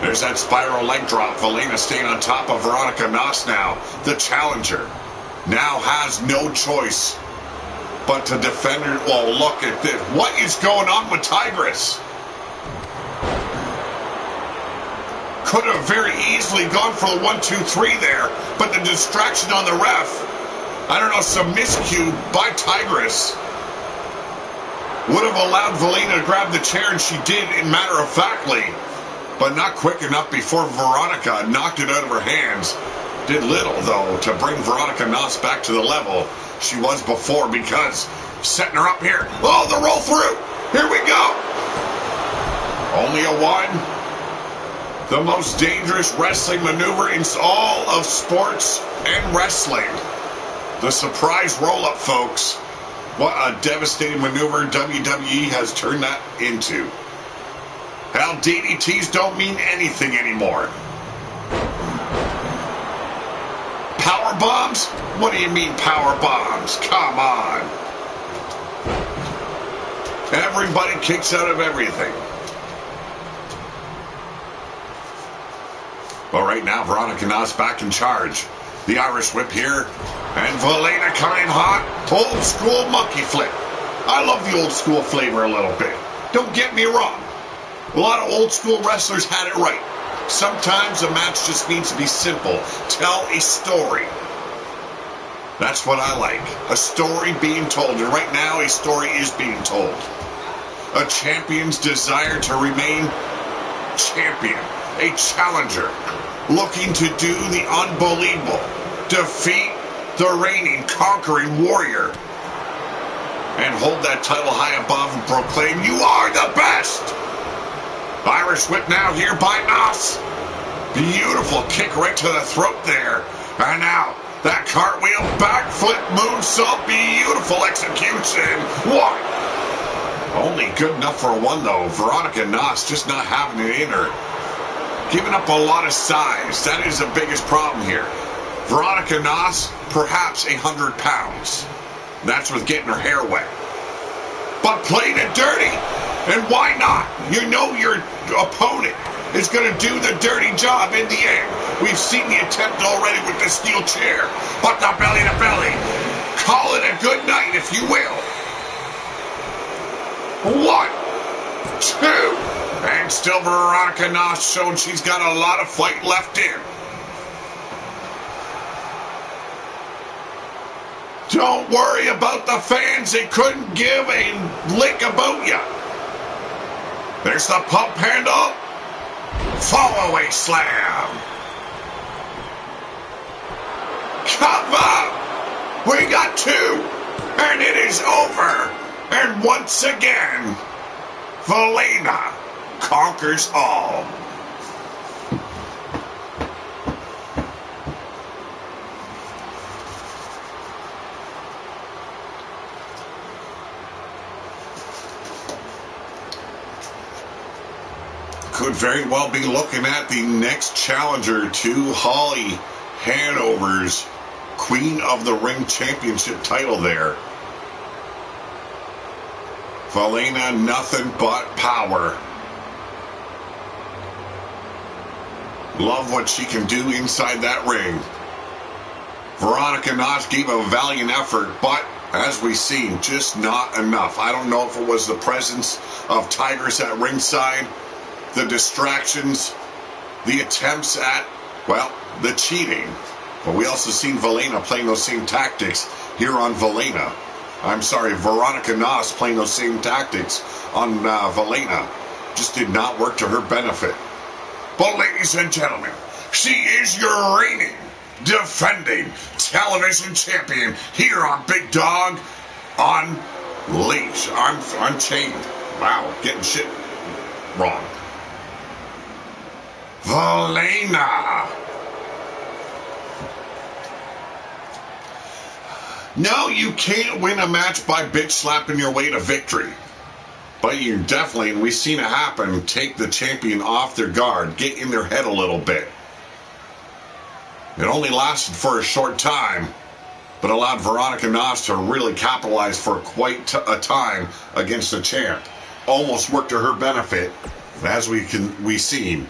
There's that spiral leg drop. Valena staying on top of Veronica Nas now. The challenger now has no choice but to defend her. Oh, look at this. What is going on with Tigress? Could have very easily gone for the 1-2-3 there, but the distraction on the ref, I don't know, some miscue by Tigress would have allowed Valena to grab the chair, and she did, in matter-of-factly, but not quick enough before Veronica knocked it out of her hands. Did little, though, to bring Veronica Nas back to the level she was before, because setting her up here. Oh, the roll through. Here we go. Only a one. The most dangerous wrestling maneuver in all of sports and wrestling. The surprise roll-up, folks. What a devastating maneuver WWE has turned that into. Hell, DDTs don't mean anything anymore. Power bombs? What do you mean power bombs? Come on. Everybody kicks out of everything. Well, right now, Veronica Nas back in charge. The Irish whip here. And Valena coming hot. Old school monkey flip. I love the old school flavor a little bit. Don't get me wrong. A lot of old school wrestlers had it right. Sometimes a match just needs to be simple. Tell a story. That's what I like. A story being told. And right now, a story is being told. A champion's desire to remain champion. A challenger. Looking to do the unbelievable. Defeat the reigning, conquering warrior. And hold that title high above and proclaim, you are the best! Irish whip now here by Nas. Beautiful kick right to the throat there. And now, that cartwheel, backflip, moonsault, beautiful execution. One. Only good enough for a one, though. Veronica Nas just not having it in her. Giving up a lot of size. That is the biggest problem here. Veronica Nas, perhaps 100 pounds. That's with getting her hair wet. But played it dirty. And why not? You know your opponent is going to do the dirty job in the end. We've seen the attempt already with the steel chair. But the belly to belly. Call it a good night, if you will. 1, 2. And still Veronica Nas showing she's got a lot of fight left in. Don't worry about the fans. They couldn't give a lick about you. There's the pump handle. Fall away slam. Come up. We got 2. And it is over. And once again, Velena conquers all. Could very well be looking at the next challenger to Holly Hanover's Queen of the Ring Championship title there. Velena, nothing but power. Love what she can do inside that ring. Veronica Nas gave a valiant effort, but as we've seen, just not enough. I don't know if it was the presence of Tigers at ringside, the distractions, the attempts at, well, the cheating. But we also seen Velena playing those same tactics here on Veronica Nas playing those same tactics on Velena. Just did not work to her benefit. But ladies and gentlemen, she is your reigning, defending television champion here on Big Dog Unleashed. Unchained. Wow, getting shit wrong. Velena. No, you can't win a match by bitch slapping your way to victory. But you definitely, and we've seen it happen, take the champion off their guard, get in their head a little bit. It only lasted for a short time, but allowed Veronica Nas to really capitalize for quite a time against the champ. Almost worked to her benefit, as we've seen.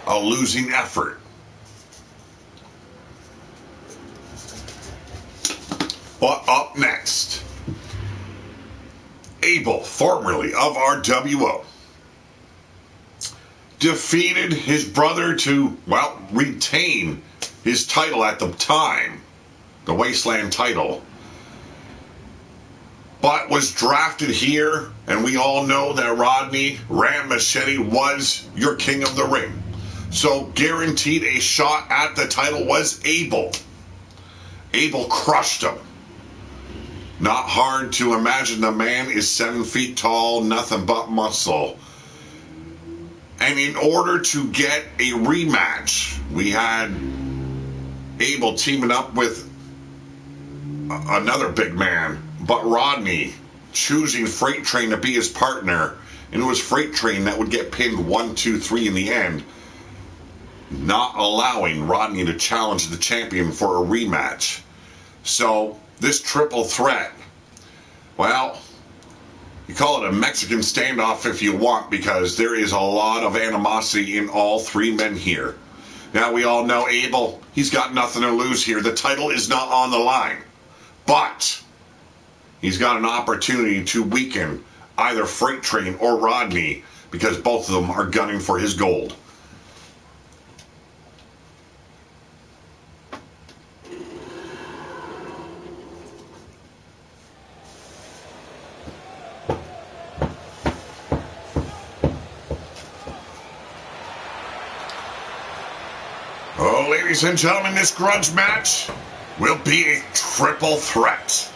A losing effort. But up next, Abel, formerly of RWO, defeated his brother to, well, retain his title at the time, the Wasteland title, but was drafted here, and we all know that Rodney Ram Machete was your king of the ring. So guaranteed a shot at the title was Abel. Abel crushed him. Not hard to imagine the man is 7 feet tall, nothing but muscle. And in order to get a rematch, we had Abel teaming up with another big man, but Rodney choosing Freight Train to be his partner. And it was Freight Train that would get pinned 1, 2, 3 in the end, not allowing Rodney to challenge the champion for a rematch. So this triple threat, well, you call it a Mexican standoff if you want, because there is a lot of animosity in all 3 men here. Now, we all know Abel, he's got nothing to lose here. The title is not on the line. But he's got an opportunity to weaken either Freight Train or Rodney, because both of them are gunning for his gold. Ladies and gentlemen, this grudge match will be a triple threat.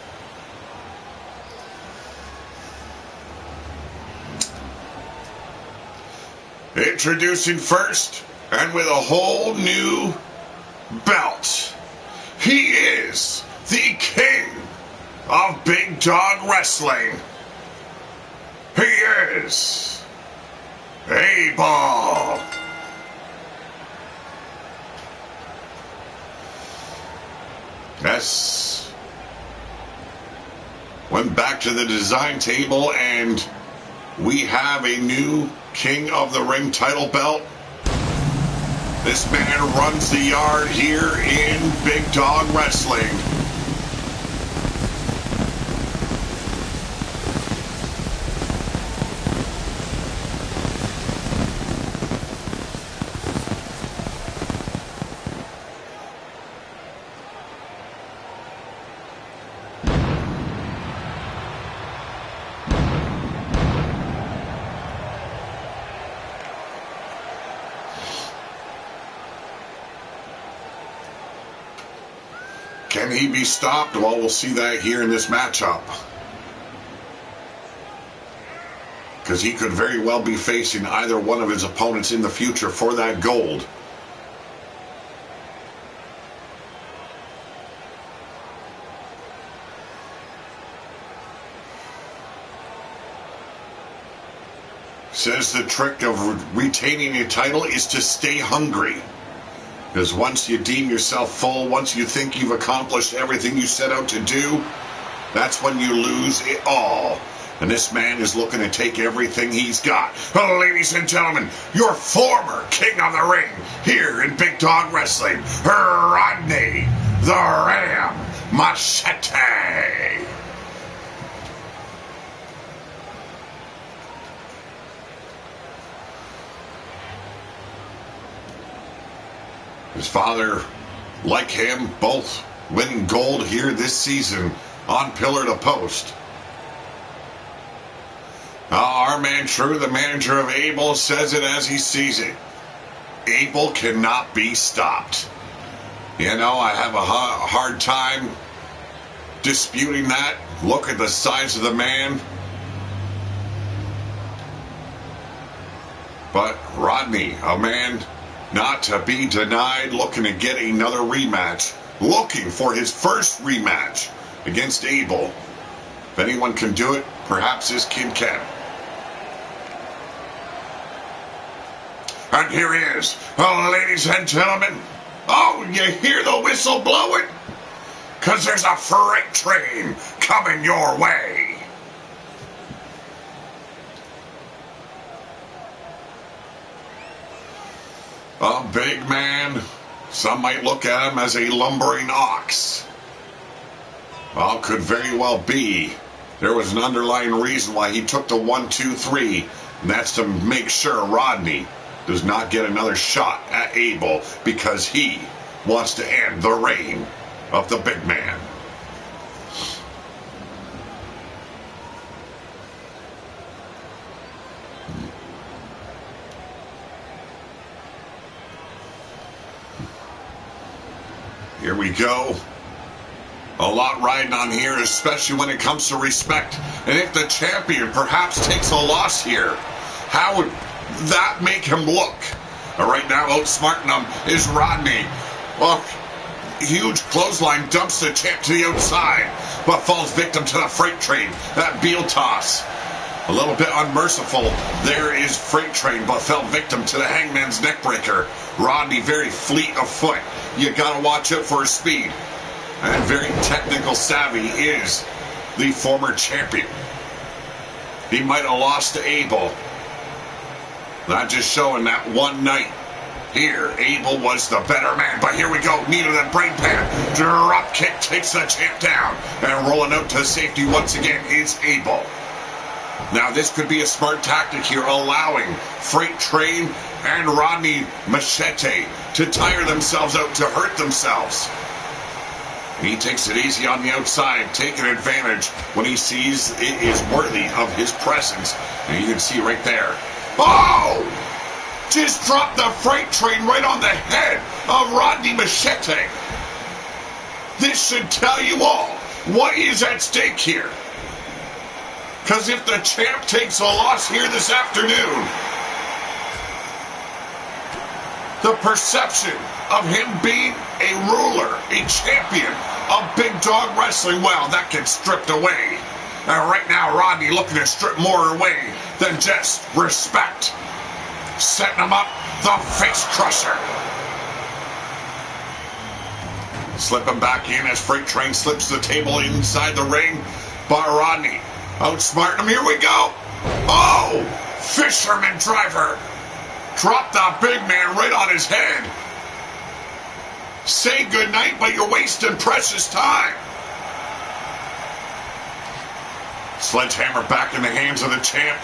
Introducing first, and with a whole new belt. He is the king of Big Dog Wrestling. He is Abel. Yes. Went back to the design table and we have a new King of the Ring title belt. This man runs the yard here in Big Dog Wrestling. Can he be stopped? Well, we'll see that here in this matchup. Because he could very well be facing either one of his opponents in the future for that gold. Says the trick of retaining a title is to stay hungry. Because once you deem yourself full, once you think you've accomplished everything you set out to do, that's when you lose it all. And this man is looking to take everything he's got. Well, ladies and gentlemen, your former King of the Ring here in Big Dog Wrestling, Rodney the Ram Machete. His father, like him, both winning gold here this season on Pillar to Post. Our man True, the manager of Abel, says it as he sees it. Abel cannot be stopped. You know, I have a hard time disputing that. Look at the size of the man. But Rodney, a man not to be denied, looking to get another rematch, looking for his first rematch against Abel. If anyone can do it, perhaps this kid can. And here he is. Oh, ladies and gentlemen. Oh, you hear the whistle blowing? Because there's a freight train coming your way. A big man. Some might look at him as a lumbering ox. Well, could very well be. There was an underlying reason why he took the 1, 2, 3, and that's to make sure Rodney does not get another shot at Abel because he wants to end the reign of the big man. Here we go. A lot riding on here, especially when it comes to respect. And if the champion perhaps takes a loss here, how would that make him look? Right now, outsmarting him is Rodney. Well, huge clothesline dumps the champ to the outside, but falls victim to the freight train. That Beal toss. A little bit unmerciful. There is Freight Train, but fell victim to the Hangman's neckbreaker. Rodney very fleet of foot. You gotta watch out for his speed. And very technical savvy is the former champion. He might have lost to Abel. Not just showing that one night. Here, Abel was the better man, but here we go. Neater than brain pan. Drop kick takes the champ down. And rolling out to safety once again is Abel. Now this could be a smart tactic here, allowing Freight Train and Rodney Machete to tire themselves out, to hurt themselves. And he takes it easy on the outside, taking advantage when he sees it is worthy of his presence. And you can see right there. Oh! Just dropped the Freight Train right on the head of Rodney Machete. This should tell you all what is at stake here. Because if the champ takes a loss here this afternoon, The perception of him being a ruler, a champion of Big Dog Wrestling, well, that gets stripped away. And right now, Rodney looking to strip more away than just respect. Setting him up, the face crusher. Slipping back in as Freight Train slips the table inside the ring. But Rodney outsmarting him. Here we go. Oh, fisherman driver. Dropped the big man right on his head. Say goodnight, but you're wasting precious time. Sledgehammer back in the hands of the champ.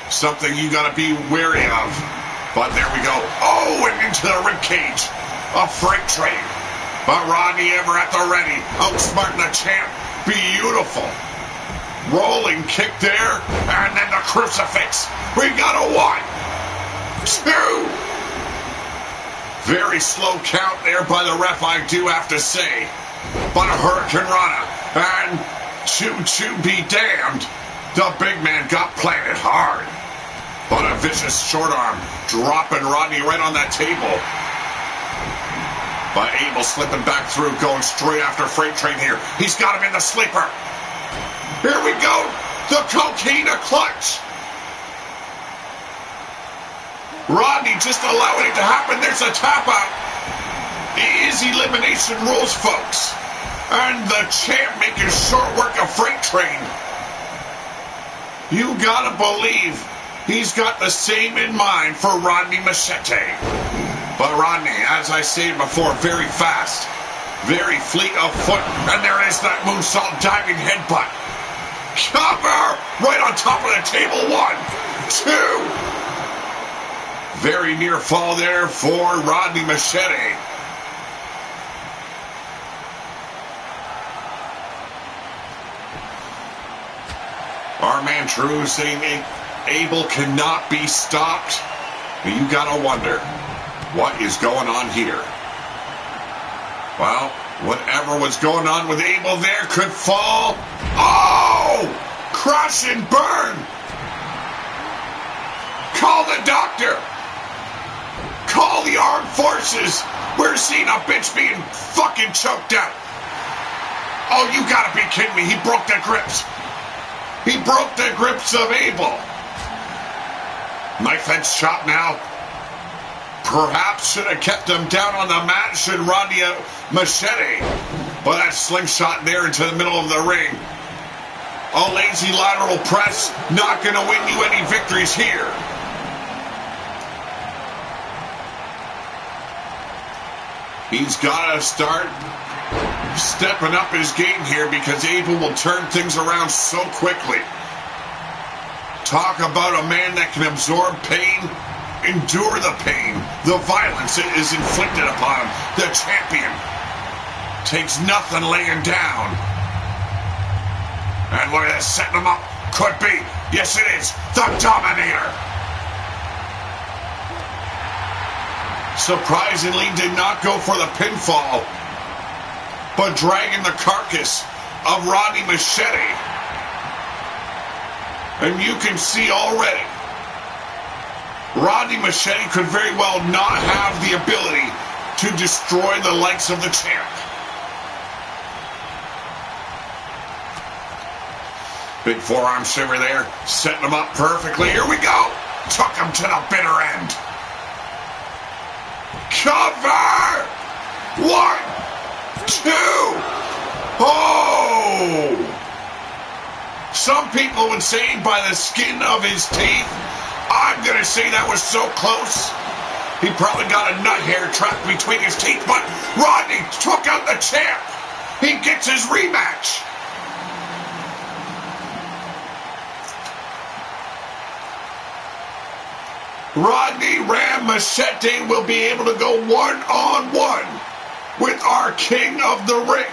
Something you gotta be wary of. But there we go. Oh, and into the ribcage. A Freight Train. But Rodney ever at the ready. Outsmarting the champ. Beautiful. Rolling kick there. And then the crucifix. We got a 1, 2. Very slow count there by the ref, I do have to say. But a Hurricane Rana. And choo-choo be damned. The big man got planted hard. But a vicious short arm. Dropping Rodney right on that table. But Abel slipping back through, going straight after Freight Train here. He's got him in the sleeper. Here we go. The Coquina clutch. Rodney just allowing it to happen. There's a tap out. It is elimination rules, folks. And the champ making short work of Freight Train. You gotta believe he's got the same in mind for Rodney Machete. But Rodney, as I said before, very fast, very fleet of foot, and there is that moonsault diving headbutt. Cover! Right on top of the table, 1, 2. Very near fall there for Rodney Machete. Our man True saying Abel cannot be stopped. You gotta wonder. What is going on here? Well, whatever was going on with Abel there could fall. Oh! Crush and burn! Call the doctor! Call the armed forces! We're seeing a bitch being fucking choked out. Oh, you gotta be kidding me. He broke the grips. He broke the grips of Abel. Knife edge chop now. Perhaps should have kept him down on the mat, should Rodney Machete. But that slingshot there into the middle of the ring. A lazy lateral press, not going to win you any victories here. He's got to start stepping up his game here because Abel will turn things around so quickly. Talk about a man that can absorb pain. Endure the pain, the violence that is inflicted upon him. The champion takes nothing laying down. And look at this, setting him up. Could be. Yes, it is. The Dominator. Surprisingly, did not go for the pinfall, but dragging the carcass of Rodney Machete. And you can see already, Rodney Machete could very well not have the ability to destroy the likes of the champ. Big forearm shiver there, setting him up perfectly. Here we go. Took him to the bitter end. Cover! 1, 2. Oh! Some people would say by the skin of his teeth. I'm going to say that was so close. He probably got a nut hair trapped between his teeth, but Rodney took out the champ. He gets his rematch. Rodney Ram Machete will be able to go one-on-one with our king of the ring.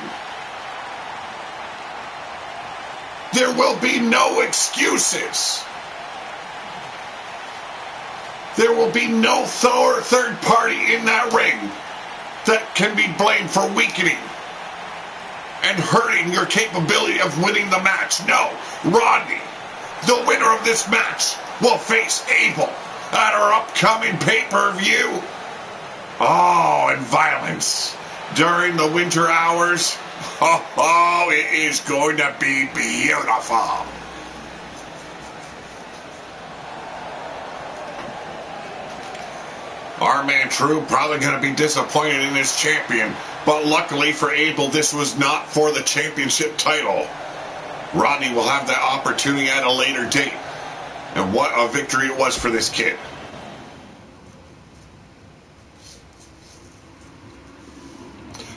There will be no excuses. There will be no third party in that ring that can be blamed for weakening and hurting your capability of winning the match. No, Rodney, the winner of this match, will face Abel at our upcoming pay-per-view Oh, and violence during the winter hours. Oh, it is going to be beautiful. Our man True probably going to be disappointed in his champion, but luckily for Abel, this was not for the championship title. Rodney will have that opportunity at a later date. And what a victory it was for this kid.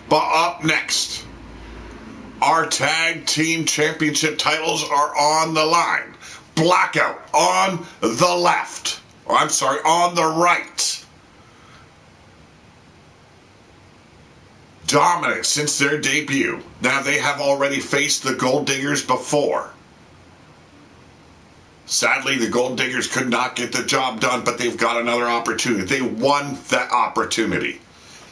But up next, our tag team championship titles are on the line. Blackout on the left. Or I'm sorry, on the right. Dominant since their debut. Now they have already faced the Gold Diggers before. Sadly, the Gold Diggers could not get the job done, but they've got another opportunity. They won that opportunity.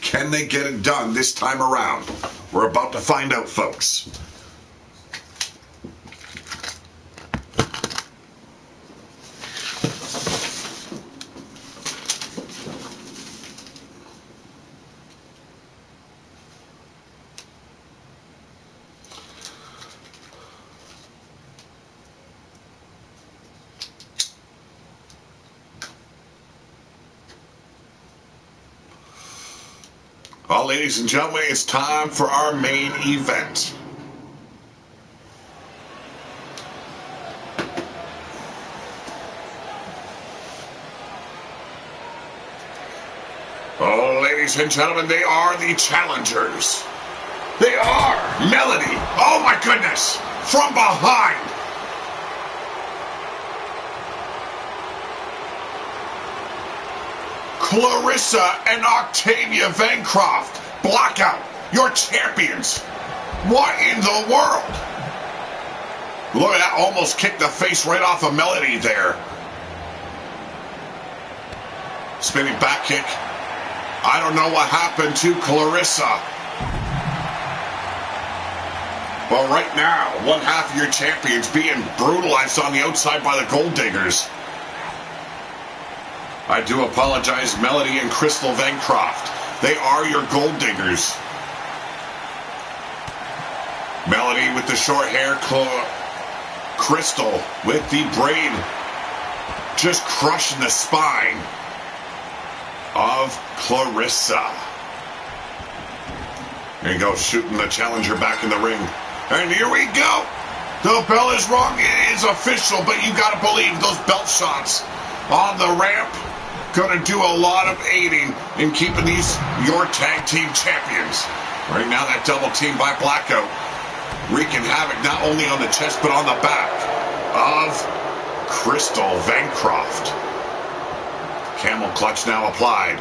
Can they get it done this time around? We're about to find out, folks. Well, ladies and gentlemen, it's time for our main event. Oh, ladies and gentlemen, they are the challengers. They are Melody. Oh, my goodness. From behind. Clarissa and Octavia Bancroft. Blackout, your champions. What in the world? Look at that, almost kicked the face right off of Melody there. Spinning back kick. I don't know what happened to Clarissa. Well, right now, one half of your champions being brutalized on the outside by the Gold Diggers. I do apologize, Melody and Crystal Bancroft. They are your Gold Diggers. Melody with the short hair, Crystal with the braid, just crushing the spine of Clarissa. There you go, shooting the challenger back in the ring. And here we go. The bell is rung. It is official, but you got to believe those belt shots on the ramp going to do a lot of aiding in keeping these your tag team champions. Right now, that double team by Blackout wreaking havoc not only on the chest but on the back of Crystal Bancroft. Camel clutch now applied.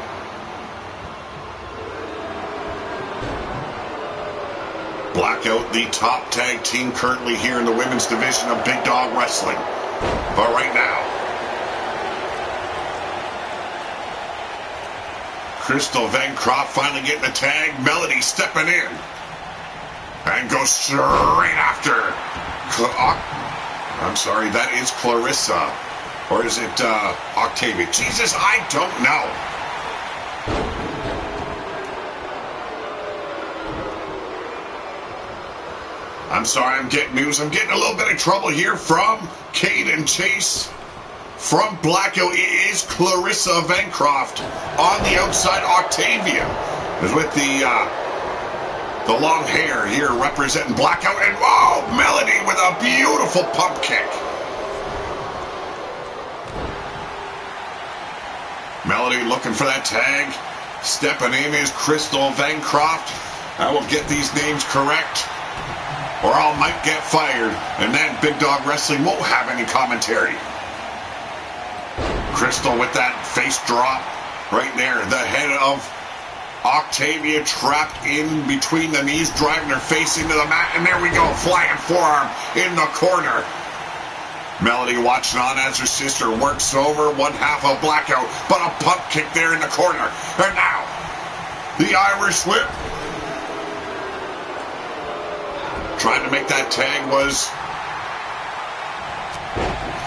Blackout, the top tag team currently here in the women's division of Big Dog Wrestling. But right now, Crystal Bancroft finally getting the tag. Melody stepping in. And goes straight after. I'm sorry, that is Clarissa. Or is it Octavia? Jesus, I don't know. I'm sorry, I'm getting news. I'm getting a little bit of trouble here from Cade and Chase. From Blackout, it is Clarissa Bancroft. On the outside, Octavia is with the long hair here representing Blackout. And, oh, Melody with a beautiful pump kick. Melody looking for that tag. Stepping in is Crystal Bancroft. I will get these names correct, or I might get fired, and then Big Dog Wrestling won't have any commentary. Crystal with that face drop right there. The head of Octavia trapped in between the knees, driving her face into the mat. And there we go, flying forearm in the corner. Melody watching on as her sister works over one half of Blackout, but a pump kick there in the corner. And now, the Irish whip. Trying to make that tag was...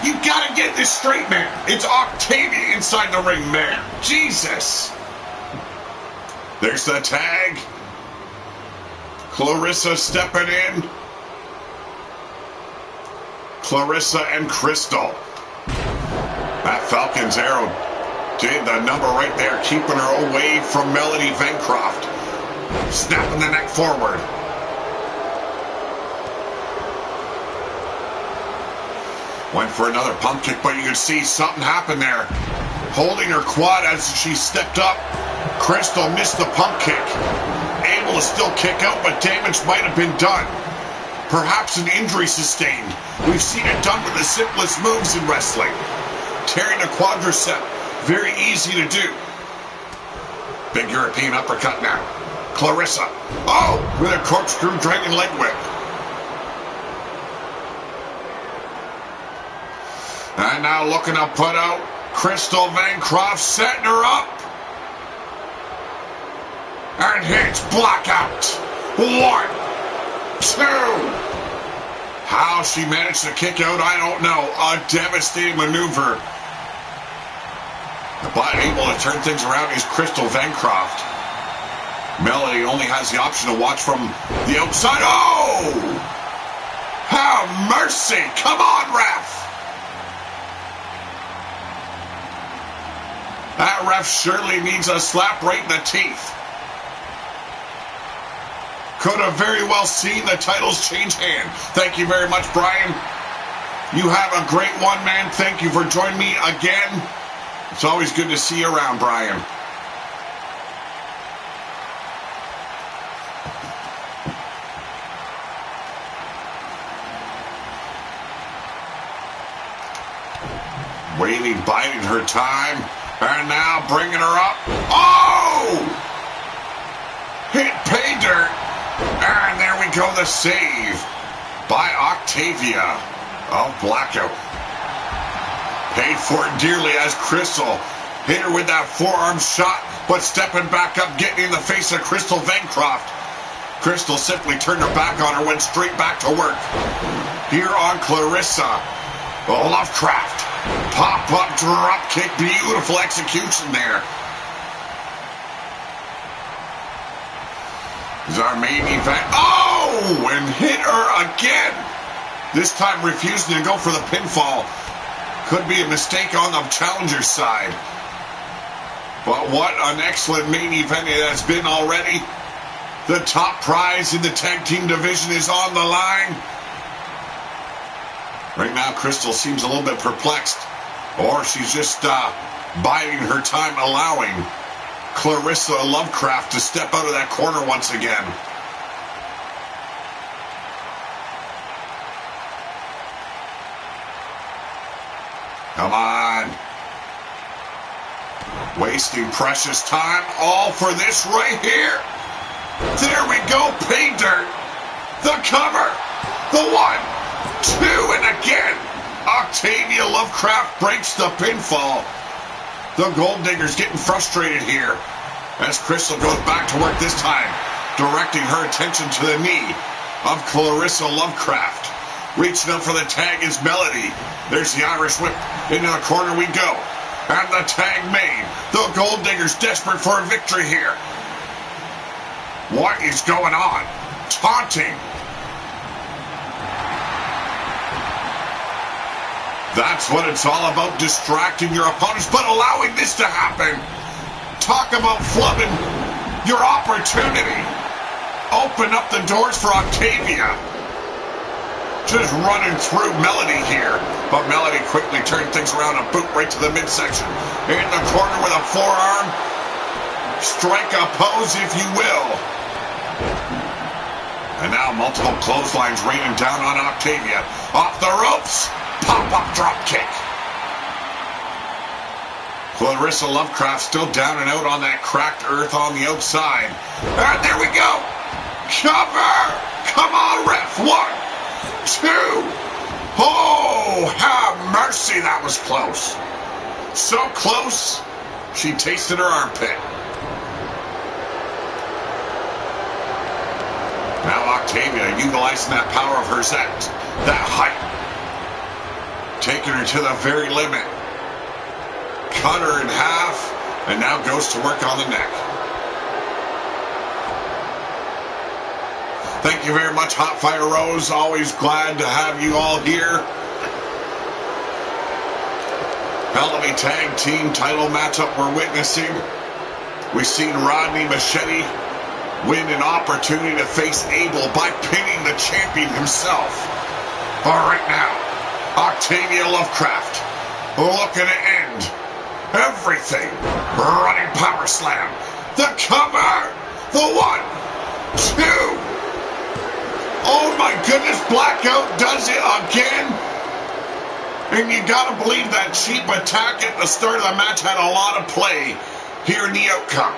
You gotta get this straight, man. It's Octavia inside the ring, man. Jesus. There's the tag. Clarissa stepping in. Clarissa and Crystal. That Falcon's arrow did the number right there, keeping her away from Melody Bancroft. Snapping the neck forward. Went for another pump kick, but you could see something happen there. Holding her quad as she stepped up. Crystal missed the pump kick. Able to still kick out, but damage might have been done. Perhaps an injury sustained. We've seen it done with the simplest moves in wrestling. Tearing a quadricep, very easy to do. Big European uppercut now. Clarissa. Oh, with a corkscrew dragon leg whip. And now looking to put out Crystal Bancroft, setting her up. And hits blackout. 1, 2. How she managed to kick out, I don't know. A devastating maneuver. But able to turn things around is Crystal Bancroft. Melody only has the option to watch from the outside. Oh! Have mercy! Come on, ref! That ref surely needs a slap right in the teeth. Could have very well seen the titles change hand. Thank you very much, Brian. You have a great one, man. Thank you for joining me again. It's always good to see you around, Brian. Waiting, biding her time. And now bringing her up. Oh! Hit pay dirt. And there we go, the save by Octavia of Blackout. Paid for it dearly as Crystal hit her with that forearm shot, but stepping back up, getting in the face of Crystal Bancroft. Crystal simply turned her back on her, went straight back to work. Here on Clarissa Lovecraft. Pop-up drop kick, beautiful execution there. Is our main event. Oh! And hit her again. This time refusing to go for the pinfall. Could be a mistake on the challenger's side. But what an excellent main event it has been already. The top prize in the tag team division is on the line. Right now, Crystal seems a little bit perplexed. Or she's just biding her time, allowing Clarissa Lovecraft to step out of that corner once again. Come on. Wasting precious time, all for this right here. There we go, pay dirt. The cover. The 1, 2, and again. Octavia Lovecraft breaks the pinfall. The Gold Digger's getting frustrated here as Crystal goes back to work this time, directing her attention to the knee of Clarissa Lovecraft. Reaching up for the tag is Melody. There's the Irish whip. Into the corner we go. And the tag made. The Gold Digger's desperate for a victory here. What is going on? Taunting. That's what it's all about, distracting your opponents, but allowing this to happen. Talk about flubbing your opportunity. Open up the doors for Octavia. Just running through Melody here. But Melody quickly turned things around and boot right to the midsection. In the corner with a forearm. Strike a pose, if you will. And now multiple clotheslines raining down on Octavia. Off the ropes. Pop-up drop kick. Clarissa Lovecraft still down and out on that cracked earth on the outside. And there we go. Cover. Come on, ref. 1, 2. Oh, have mercy. That was close. So close, she tasted her armpit. Now Octavia utilizing that power of her set, that height. Taking her to the very limit. Cut her in half, and now goes to work on the neck. Thank you very much, Hot Fire Rose. Always glad to have you all here. Hell of a tag team title matchup we're witnessing. We've seen Rodney Machete win an opportunity to face Abel by pinning the champion himself. All right now, Octavia Lovecraft looking to end everything. Running power slam. The cover. The 1, 2. Oh my goodness, Blackout does it again. And you gotta believe that cheap attack at the start of the match had a lot of play here in the outcome.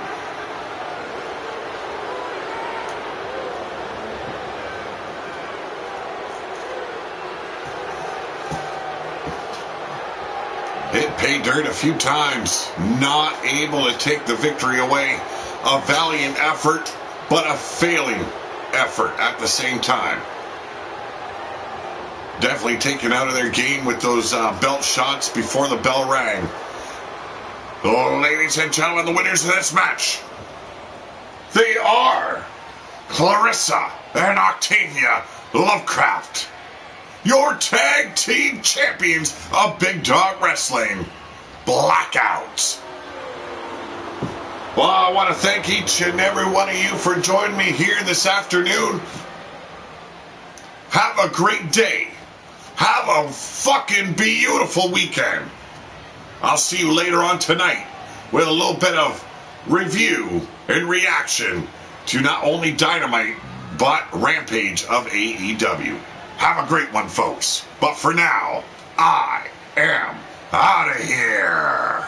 Hit pay dirt a few times, not able to take the victory away. A valiant effort, but a failing effort at the same time. Definitely taken out of their game with those belt shots before the bell rang. Oh, ladies and gentlemen, the winners of this match, they are Clarissa and Octavia Lovecraft, your tag team champions of Big Dog Wrestling, Blackout. Well, I want to thank each and every one of you for joining me here this afternoon. Have a great day. Have a fucking beautiful weekend. I'll see you later on tonight with a little bit of review and reaction to not only Dynamite, but Rampage of AEW. Have a great one, folks. But for now, I am out of here.